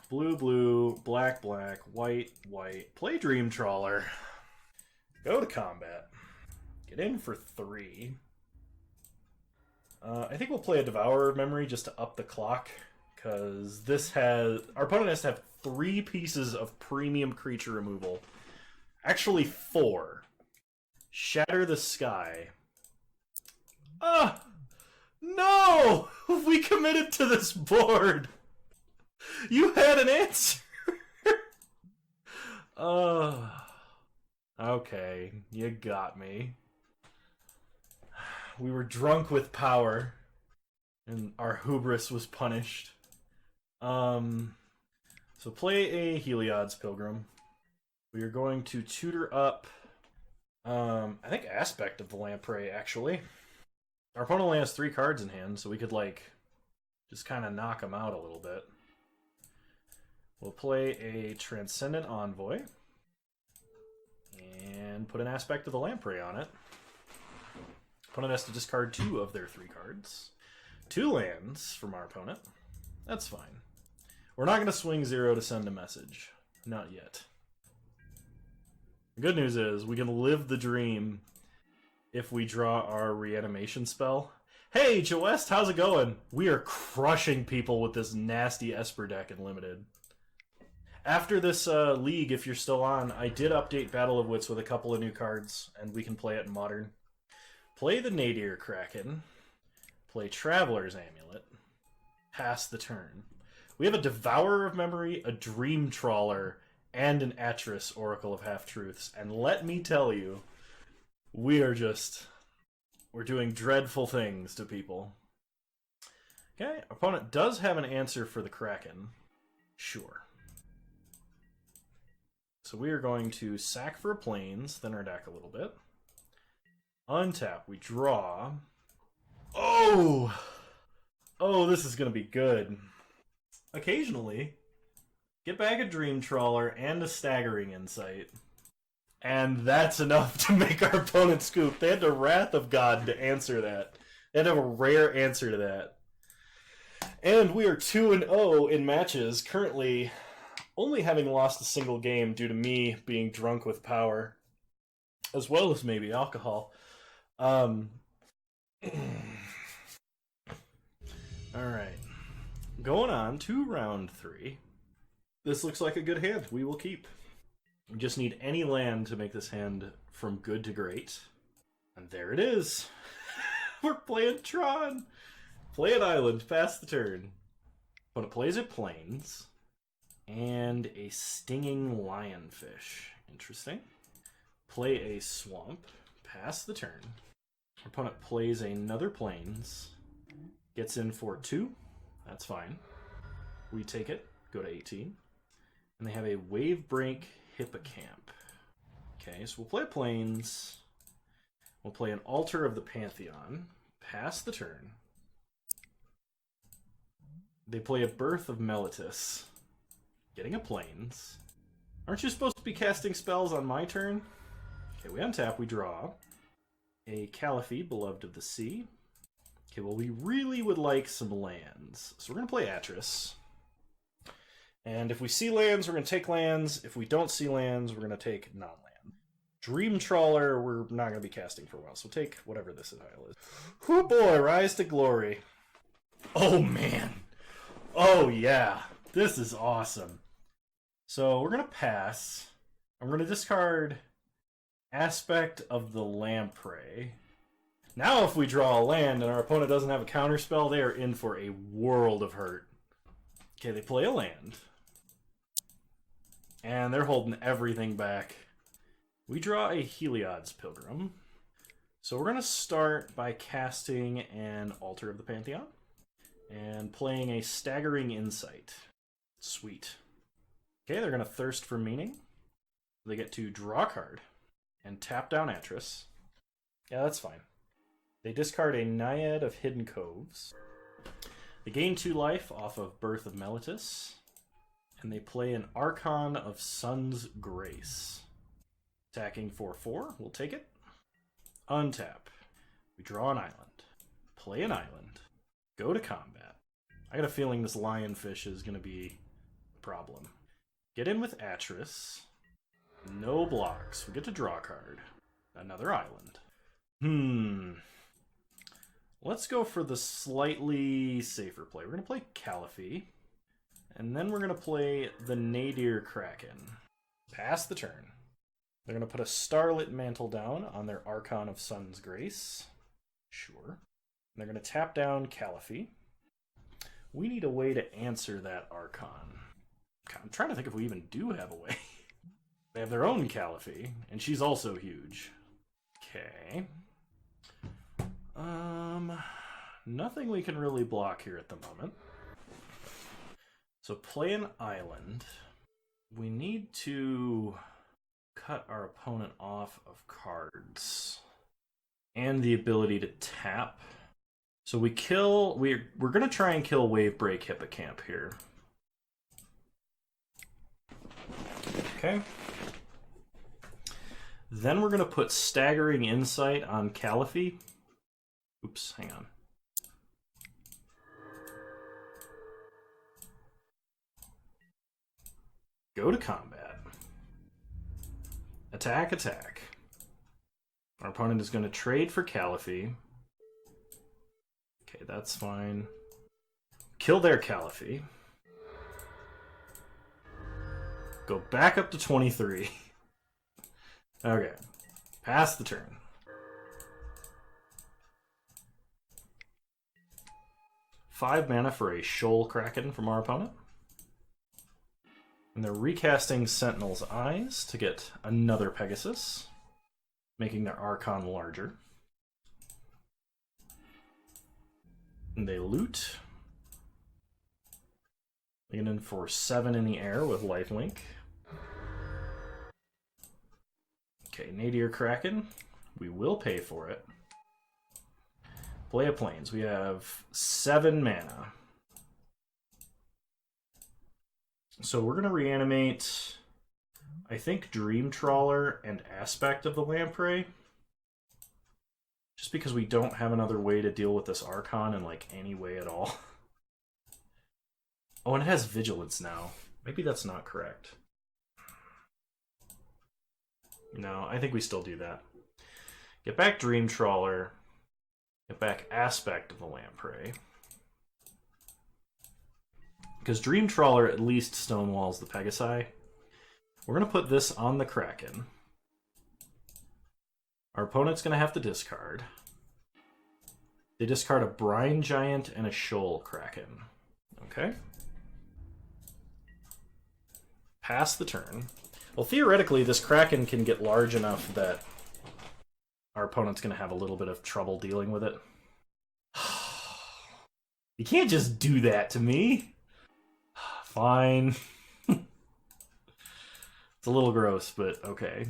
Speaker 1: Blue, blue, black, black, white, white. Play Dream Trawler. Go to combat. Get in for 3. I think we'll play a Devourer of Memory just to up the clock, because our opponent has to have 3 pieces of premium creature removal. Actually 4. Shatter the Sky. No! We committed to this board! You had an answer! Okay, you got me. We were drunk with power, and our hubris was punished. So play a Heliod's Pilgrim. We are going to tutor up, I think Aspect of the Lamprey, actually. Our opponent only has 3 cards in hand, so we could, like, just kind of knock him out a little bit. We'll play a Transcendent Envoy, and put an Aspect of the Lamprey on it. Opponent has to discard 2 of their 3 cards. 2 lands from our opponent. That's fine. We're not going to swing 0 to send a message. Not yet. The good news is we can live the dream if we draw our reanimation spell. Hey, Joe West, how's it going? We are crushing people with this nasty Esper deck in Limited. After this league, if you're still on, I did update Battle of Wits with a couple of new cards, and we can play it in Modern. Play the Nadir Kraken. Play Traveler's Amulet. Pass the turn. We have a Devourer of Memory, a Dream Trawler, and an Atris, Oracle of Half-Truths. And let me tell you, we're doing dreadful things to people. Okay, opponent does have an answer for the Kraken. Sure. So we are going to sack for a Plains, thin our deck a little bit. Untap, we draw. Oh, this is going to be good. Occasionally, get back a Dream Trawler and a Staggering Insight. And that's enough to make our opponent scoop. They had the Wrath of God to answer that. They had to have a rare answer to that. And we are 2-0 in matches, currently only having lost a single game due to me being drunk with power, as well as maybe alcohol. Alright. Going on to round 3. This looks like a good hand. We will keep. We just need any land to make this hand from good to great. And there it is. We're playing Tron. Play an island. Pass the turn. But it plays it Plains. And a Stinging Lionfish. Interesting. Play a Swamp. Pass the turn. Our opponent plays another Plains. Gets in for 2. That's fine. We take it. Go to 18. And they have a Wavebreak Hippocamp. Okay, so we'll play Plains. We'll play an Altar of the Pantheon. Pass the turn. They play a Birth of Meletis. Getting a Plains. Aren't you supposed to be casting spells on my turn? Okay, we untap, we draw. A Caliphie, Beloved of the Sea. Okay, well, we really would like some lands. So we're going to play Atris. And if we see lands, we're going to take lands. If we don't see lands, we're going to take non-land. Dream Trawler, we're not going to be casting for a while, so take whatever this tile is. Oh boy, Rise to Glory. Oh man. Oh yeah. This is awesome. So we're going to pass. I'm going to discard Aspect of the Lamprey. Now if we draw a land and our opponent doesn't have a counterspell, they are in for a world of hurt. Okay, they play a land. And they're holding everything back. We draw a Heliod's Pilgrim. So we're going to start by casting an Altar of the Pantheon and playing a Staggering Insight. Sweet. Okay, they're going to Thirst for Meaning. They get to draw a card and tap down Atris. Yeah, that's fine. They discard a Naiad of Hidden Coves. They gain 2 life off of Birth of Meletis. And they play an Archon of Sun's Grace. Attacking for 4, we'll take it. Untap. We draw an island. Play an island. Go to combat. I got a feeling this lionfish is going to be a problem. Get in with Atris. No blocks. We get to draw a card. Another island. Let's go for the slightly safer play. We're going to play Caliphate. And then we're going to play the Nadir Kraken. Pass the turn. They're going to put a Starlit Mantle down on their Archon of Sun's Grace. Sure. And they're going to tap down Caliphate. We need a way to answer that Archon. I'm trying to think if we even do have a way. They have their own Caliphate, and she's also huge. Okay. Nothing we can really block here at the moment. So play an island. We need to cut our opponent off of cards and the ability to tap. So we're going to try and kill Wavebreak Hippocamp here. Okay. Then we're going to put Staggering Insight on Caliphate. Oops, hang on. Go to combat. Attack, attack. Our opponent is going to trade for Caliphate. Okay, that's fine. Kill their Caliphate. Go back up to 23. Okay. Pass the turn. Five mana for a Shoal Kraken from our opponent. And they're recasting Sentinel's Eyes to get another Pegasus, making their Archon larger. And they loot. They get in for 7 in the air with lifelink. Okay, Nadir Kraken. We will pay for it. Play a Plains. We have 7 mana. So we're going to reanimate, I think, Dream Trawler and Aspect of the Lamprey. Just because we don't have another way to deal with this Archon in, like, any way at all. Oh, and it has Vigilance now. Maybe that's not correct. No, I think we still do that. Get back Dream Trawler. Get back Aspect of the Lamprey. Because Dream Trawler at least stonewalls the Pegasi. We're going to put this on the Kraken. Our opponent's going to have to discard. They discard a Brine Giant and a Shoal Kraken. Okay. Pass the turn. Well, theoretically, this Kraken can get large enough that our opponent's going to have a little bit of trouble dealing with it. You can't just do that to me. Fine. It's a little gross, but okay.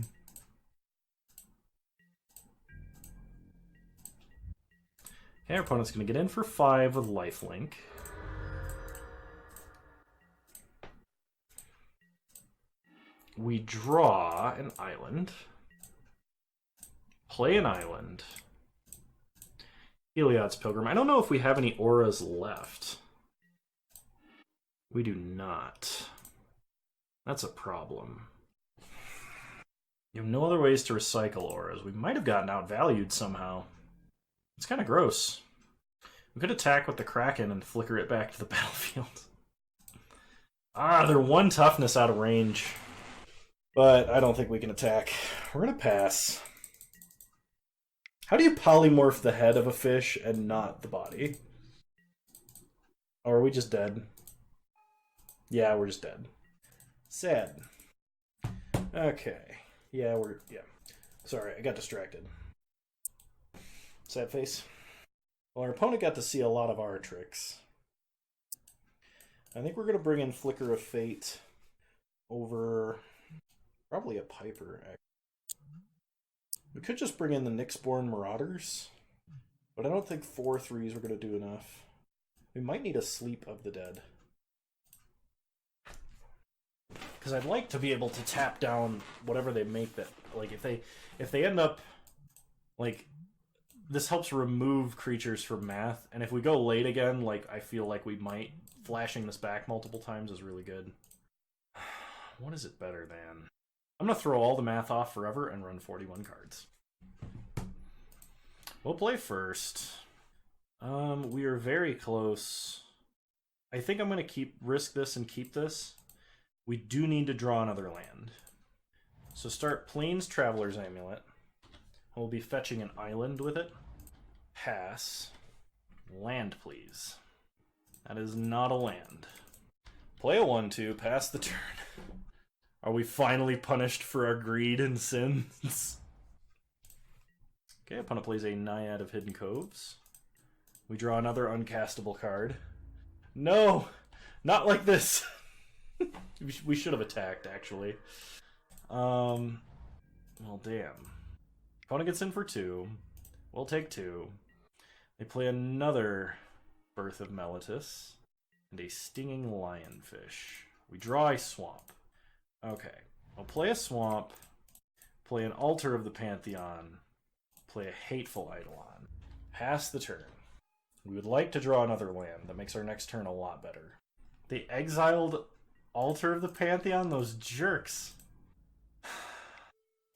Speaker 1: Okay, our opponent's going to get in for 5 with lifelink. We draw an island. Play an island. Heliod's Pilgrim. I don't know if we have any auras left. We do not. That's a problem. You have no other ways to recycle auras. We might have gotten outvalued somehow. It's kind of gross. We could attack with the Kraken and flicker it back to the battlefield. They're 1 toughness out of range. But I don't think we can attack. We're going to pass. How do you polymorph the head of a fish and not the body? Or are we just dead? Yeah, we're just dead. Sad. Okay. Yeah. Sorry, I got distracted. Sad face. Well, our opponent got to see a lot of our tricks. I think we're going to bring in Flicker of Fate over probably a Piper. We could just bring in the Nyxborn Marauders, but I don't think 4/3s are going to do enough. We might need a Sleep of the Dead. Because I'd like to be able to tap down whatever they make that, like, if they end up, like, this helps remove creatures from math, and if we go late again, like, I feel like we might, flashing this back multiple times is really good. What is it better than? I'm going to throw all the math off forever and run 41 cards. We'll play first. We are very close. I think I'm going to risk this and keep this. We do need to draw another land. So start Plains Traveler's Amulet. We'll be fetching an island with it. Pass. Land, please. That is not a land. Play a 1/2, pass the turn. Are we finally punished for our greed and sins? Okay, opponent plays a Naiad of Hidden Coves. We draw another uncastable card. No! Not like this! We should have attacked, actually. Well, damn. Opponent gets in for 2. We'll take 2. They play another Birth of Meletis and a Stinging Lionfish. We draw a swamp. Okay. I'll play a swamp, play an Altar of the Pantheon, play a Hateful Eidolon. Pass the turn. We would like to draw another land. That makes our next turn a lot better. They exiled Altar of the Pantheon? Those jerks.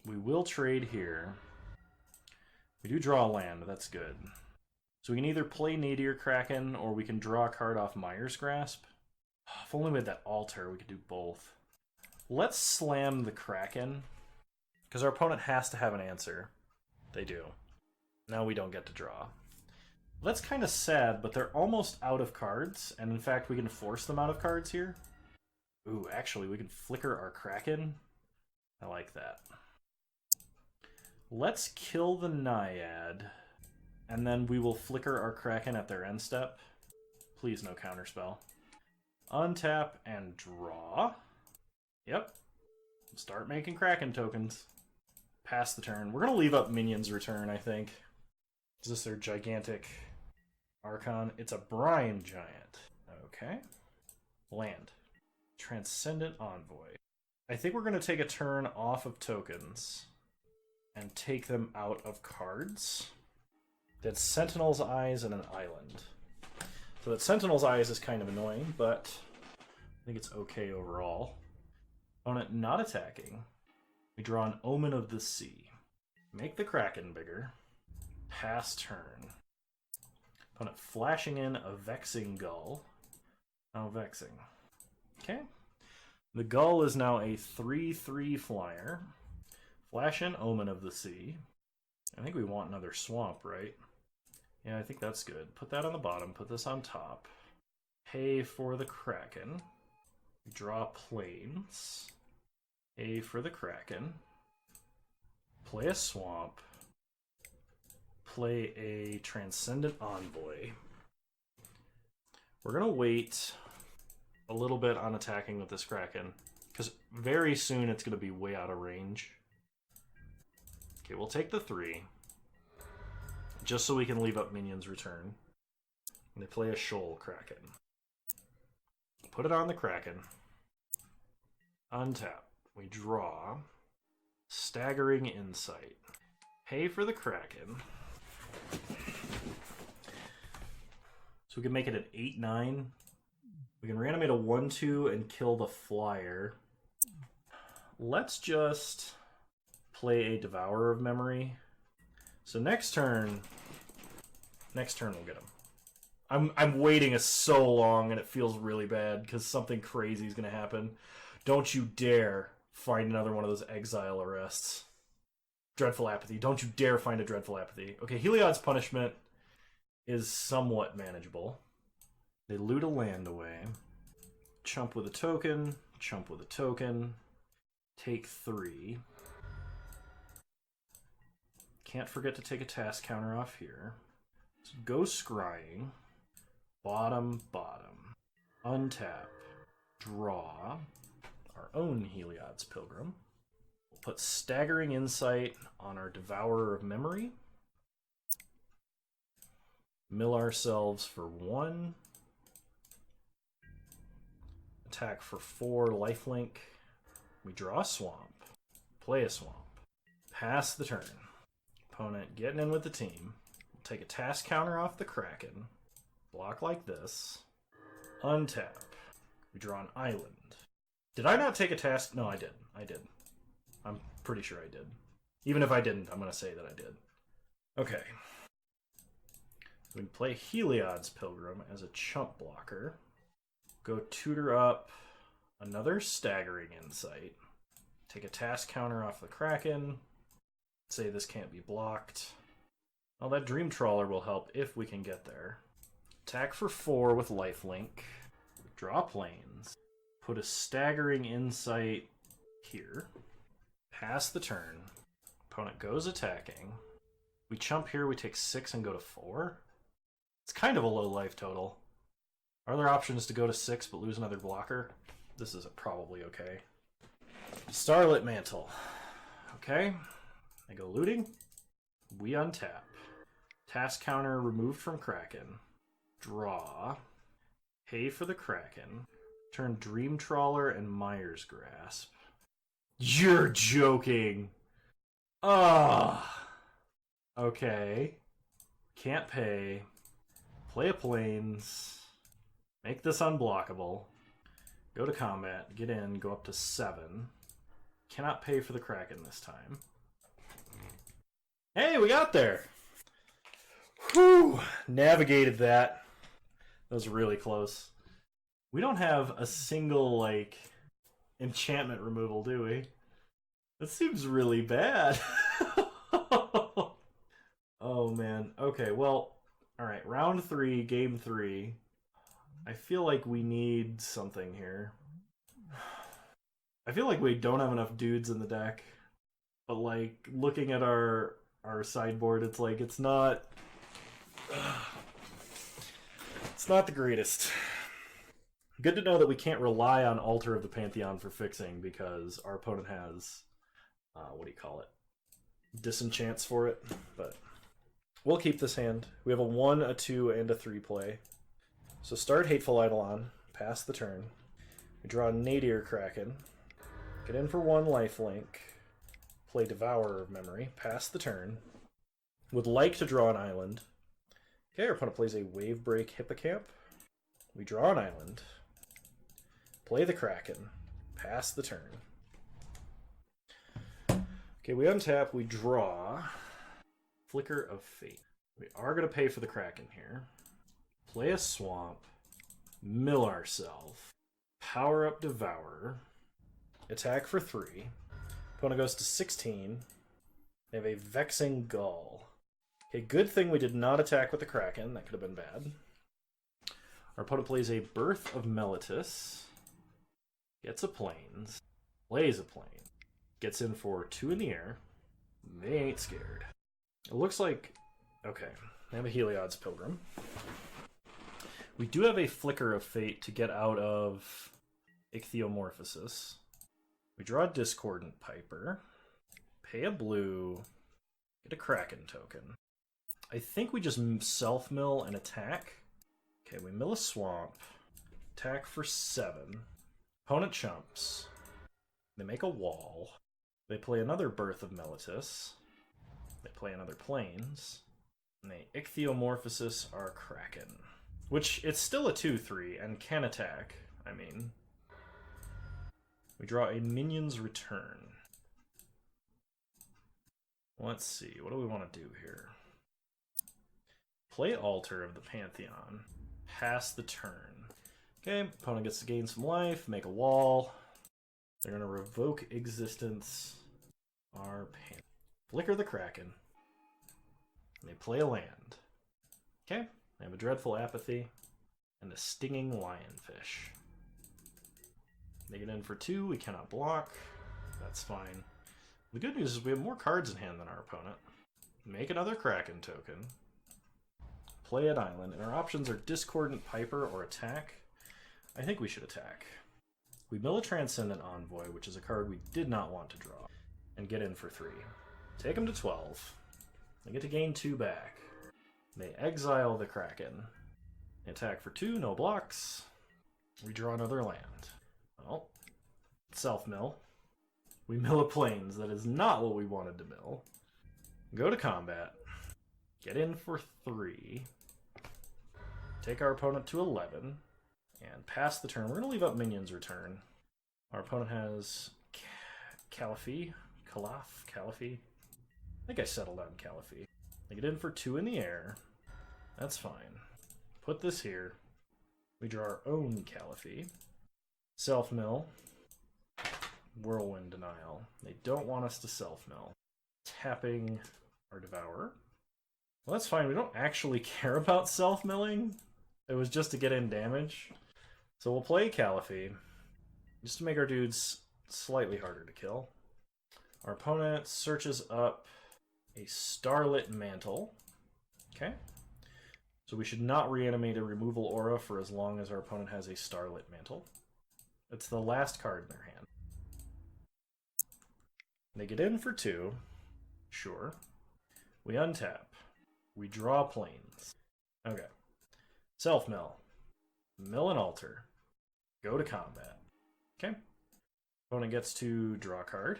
Speaker 1: We will trade here. We do draw a land. That's good. So we can either play Nadir Kraken or we can draw a card off Mire's Grasp. If only we had that Altar, we could do both. Let's slam the Kraken, because our opponent has to have an answer. They do. Now we don't get to draw. That's kind of sad, but they're almost out of cards, and in fact we can force them out of cards here. Ooh, actually, we can flicker our Kraken. I like that. Let's kill the Naiad, and then we will flicker our Kraken at their end step. Please no counterspell. Untap and draw. Yep. Start making Kraken tokens. Pass the turn. We're going to leave up Minions Return, I think. Is this their gigantic Archon? It's a Brine Giant. Okay. Land. Transcendent Envoy. I think we're going to take a turn off of tokens and take them out of cards. That's Sentinel's Eyes and an Island. So that Sentinel's Eyes is kind of annoying, but I think it's okay overall. Opponent not attacking. We draw an Omen of the Sea. Make the Kraken bigger. Pass turn. Opponent flashing in a Vexing Gull. Oh, Vexing. Okay. The Gull is now a 3/3 flyer. Flash in Omen of the Sea. I think we want another swamp, right? Yeah, I think that's good. Put that on the bottom. Put this on top. Pay for the Kraken. Draw Plains. Pay for the Kraken. Play a swamp. Play a Transcendent Envoy. We're going to wait a little bit on attacking with this Kraken, because very soon it's going to be way out of range. Okay, we'll take the 3, just so we can leave up Minions Return. And they play a Shoal Kraken. Put it on the Kraken. Untap. We draw. Staggering Insight. Pay for the Kraken. So we can make it an 8/9. We can reanimate a 1/2 and kill the flyer. Let's just play a Devourer of Memory. So next turn we'll get him. I'm waiting so long and it feels really bad because something crazy is going to happen. Don't you dare find another one of those exile arrests. Dreadful Apathy. Don't you dare find a Dreadful Apathy. Okay, Heliod's Punishment is somewhat manageable. They loot a land away. Chump with a token. Chump with a token. Take 3. Can't forget to take a task counter off here. So go scrying. Bottom, bottom. Untap. Draw. Our own Heliod's Pilgrim. We'll put Staggering Insight on our Devourer of Memory. Mill ourselves for 1. Attack for 4, lifelink. We draw a swamp. Play a swamp. Pass the turn. Opponent getting in with the team. We'll take a task counter off the Kraken. Block like this. Untap. We draw an island. Did I not take a task? No, I did. I did. I'm pretty sure I did. Even if I didn't, I'm going to say that I did. Okay. We can play Heliod's Pilgrim as a chump blocker. Go tutor up another Staggering Insight. Take a task counter off the Kraken. Say this can't be blocked. Well, that Dream Trawler will help if we can get there. Attack for 4 with lifelink. Draw planes. Put a Staggering Insight here. Pass the turn. Opponent goes attacking. We chump here, we take 6 and go to 4. It's kind of a low life total. Are there options to go to 6 but lose another blocker? This is probably okay. Starlit Mantle. Okay. I go looting. We untap. Task counter removed from Kraken. Draw. Pay for the Kraken. Turn Dream Trawler and Mire's Grasp. You're joking! Ah. Okay. Can't pay. Play a planes. Make this unblockable. Go to combat. Get in. Go up to 7. Cannot pay for the Kraken this time. Hey, we got there! Whew! Navigated that. That was really close. We don't have a single, like, enchantment removal, do we? That seems really bad. Oh, man. Okay, well, alright. Round 3, game 3. I feel like we need something here. I feel like we don't have enough dudes in the deck. But, like, looking at our sideboard, it's like, it's not... It's not the greatest. Good to know that we can't rely on Altar of the Pantheon for fixing because our opponent has, what do you call it? Disenchants for it, but we'll keep this hand. We have a 1, a 2, and a 3 play. So start Hateful Eidolon, pass the turn. We draw Nadir Kraken, get in for 1 lifelink, play Devourer of Memory, pass the turn. Would like to draw an island. Okay, our opponent plays a Wavebreak Hippocamp. We draw an island. Play the Kraken. Pass the turn. Okay, we untap, we draw. Flicker of Fate. We are going to pay for the Kraken here. Play a swamp. Mill ourselves. Power up Devourer. Attack for 3. Opponent goes to 16. They have a Vexing Gull. Okay, good thing we did not attack with the Kraken. That could have been bad. Our opponent plays a Birth of Meletis. Gets a plains. Plays a plane. Gets in for 2 in the air. They ain't scared. It looks like... Okay, they have a Heliod's Pilgrim. We do have a Flicker of Fate to get out of Ichthyomorphosis. We draw a Discordant Piper. Pay a blue. Get a Kraken token. I think we just self-mill and attack. Okay, we mill a swamp. Attack for 7. Opponent chumps. They make a wall. They play another Birth of Meletis. They play another plains. And they Ichthyomorphosis our Kraken. Which, it's still a 2-3 and can attack. I mean... We draw a Minion's Return. Let's see, what do we want to do here? Play Altar of the Pantheon. Pass the turn. Okay, opponent gets to gain some life, make a wall. They're going to revoke existence. Our Pantheon. Flicker the Kraken. They play a land. Okay, they have a Dreadful Apathy and a Stinging Lionfish. They get in for 2, we cannot block. That's fine. The good news is we have more cards in hand than our opponent. make another Kraken token, play an island, and our options are Discordant Piper or attack. I think we should attack. We mill a Transcendent Envoy, which is a card we did not want to draw, and get in for 3. Take them to 12. They get to gain 2 back. They exile the Kraken. They attack for 2, no blocks. We draw another land. Well, self-mill. We mill a Plains. That is not what we wanted to mill. Go to combat. Get in for 3. Take our opponent to 11. And pass the turn. We're going to leave up minions return. Our opponent has Caliphie. Caliphie. I think I settled on Caliphie. They get in for 2 in the air. That's fine. Put this here. We draw our own Caliphie. Self-mill. Whirlwind Denial. They don't want us to self-mill. Tapping our Devourer. Well, that's fine. We don't actually care about self-milling. It was just to get in damage. So we'll play Caliphie, just to make our dudes slightly harder to kill. Our opponent searches up a Starlit Mantle. Okay. So we should not reanimate a removal aura for as long as our opponent has a Starlit Mantle. It's the last card in their hand. They get in for 2. Sure. We untap. We draw Plains. Okay. Self-mill. Mill an altar. Go to combat. Okay. Opponent gets to draw a card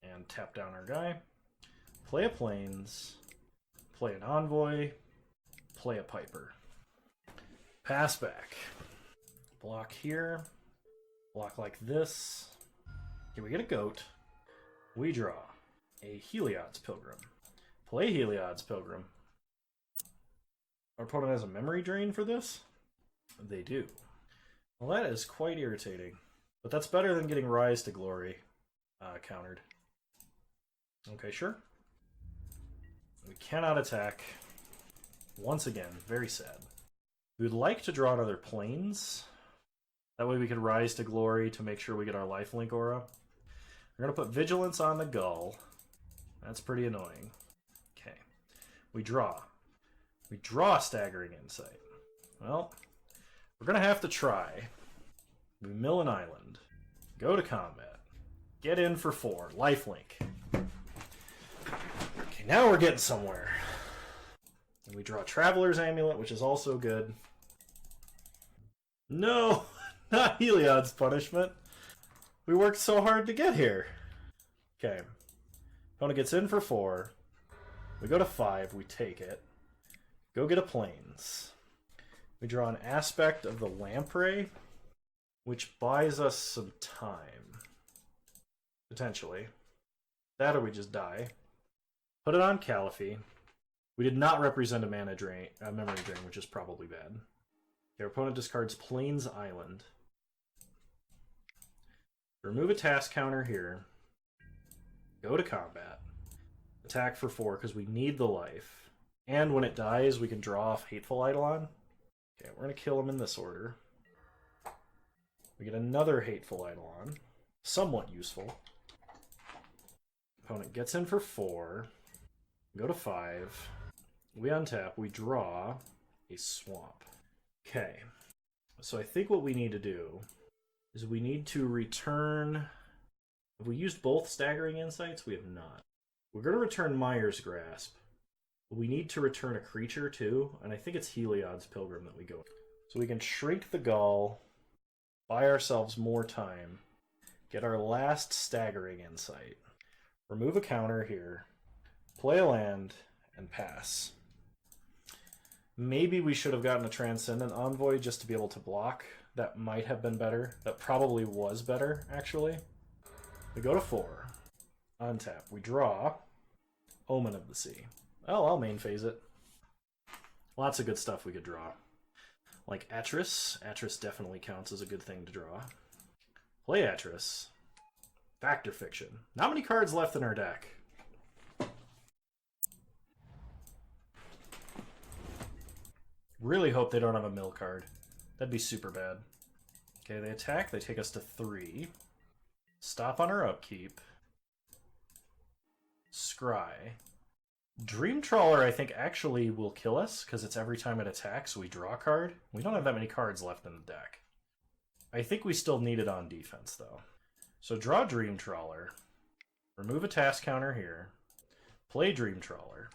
Speaker 1: and tap down our guy. Play a Plains. Play an Envoy. Play a Piper. Pass back. Block here. Block like this. Here we get a goat. We draw a Heliod's Pilgrim. Play Heliod's Pilgrim. Our opponent has a memory drain for this? They do. Well, that is quite irritating. But that's better than getting Rise to Glory countered. Okay, sure. We cannot attack. Once again, very sad. We would like to draw another Plains. That way we could Rise to Glory to make sure we get our lifelink aura. We're going to put Vigilance on the Gull. That's pretty annoying. Okay. We draw. We draw Staggering Insight. Well, we're going to have to try. We mill an island. Go to combat. Get in for 4. Lifelink. Okay, now we're getting somewhere. And we draw Traveler's Amulet, which is also good. No! Not Heliod's Punishment. We worked so hard to get here. Okay. Opponent gets in for 4. We go to 5. We take it. Go get a Plains. We draw an Aspect of the Lamprey, which buys us some time. Potentially. That or we just die. Put it on Caliphie. We did not represent a memory drain, which is probably bad. Our opponent discards Plains Island. Remove a task counter here. Go to combat. Attack for 4 because we need the life. And when it dies, we can draw off Hateful Eidolon. Okay, we're going to kill him in this order. We get another Hateful Eidolon. Somewhat useful. Opponent gets in for 4. Go to 5. We untap. We draw a Swamp. Okay. So I think what we need to do is we need to return... Have we used both Staggering Insights? We have not. We're going to return Mire's Grasp. But we need to return a creature too, and I think it's Heliod's Pilgrim that we go with. So we can shrink the Gull, buy ourselves more time, get our last Staggering Insight, remove a counter here, play a land, and pass. Maybe we should have gotten a Transcendent Envoy just to be able to block. That might have been better. That probably was better, actually. We go to 4. Untap. We draw Omen of the Sea. Oh, I'll main phase it. Lots of good stuff we could draw. Like Atris. Atris definitely counts as a good thing to draw. Play Atris. Factor Fiction. Not many cards left in our deck. Really hope they don't have a mill card. That'd be super bad. Okay, they attack. They take us to 3. Stop on our upkeep. Scry. Dream Trawler, I think, actually will kill us, because it's every time it attacks, we draw a card. We don't have that many cards left in the deck. I think we still need it on defense, though. So draw Dream Trawler. Remove a task counter here. Play Dream Trawler.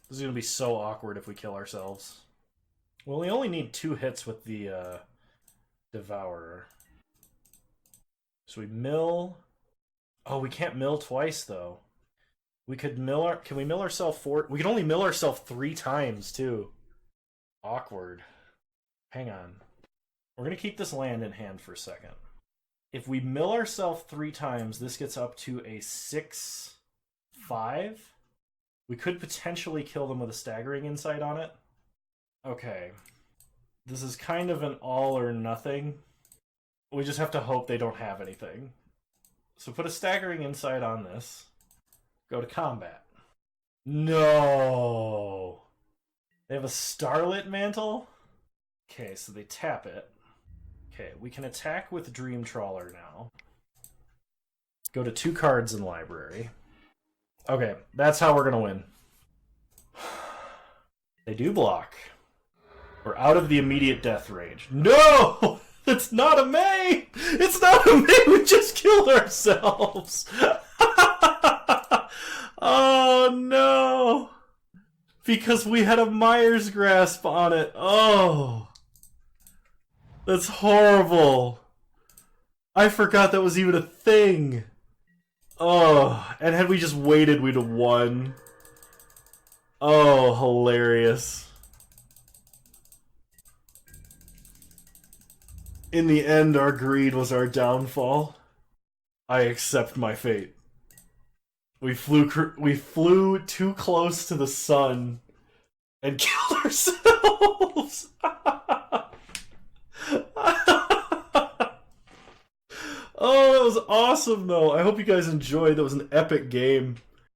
Speaker 1: This is going to be so awkward if we kill ourselves. Well, we only need 2 hits with the Devourer. So we mill... Oh, we can't mill twice, though. We could mill our... Can we mill ourselves 4... We can only mill ourselves 3 times, too. Awkward. Hang on. We're going to keep this land in hand for a second. If we mill ourselves 3 times, this gets up to a 6-5. We could potentially kill them with a Staggering Insight on it. Okay. This is kind of an all or nothing. We just have to hope they don't have anything. So put a Staggering Insight on this. Go to combat. No! They have a Starlit Mantle? Okay, so they tap it. Okay, we can attack with Dream Trawler now. Go to 2 cards in library. Okay, that's how we're gonna win. They do block. We're out of the immediate death range. No! It's not a May! It's not a May! We just killed ourselves! Oh no! Because we had a Myers Grasp on it. Oh! That's horrible. I forgot that was even a thing. Oh, and had we just waited, we'd have won. Oh, hilarious. In the end, our greed was our downfall. I accept my fate. We flew too close to the sun and killed ourselves. Oh, that was awesome, though. I hope you guys enjoyed. That was an epic game.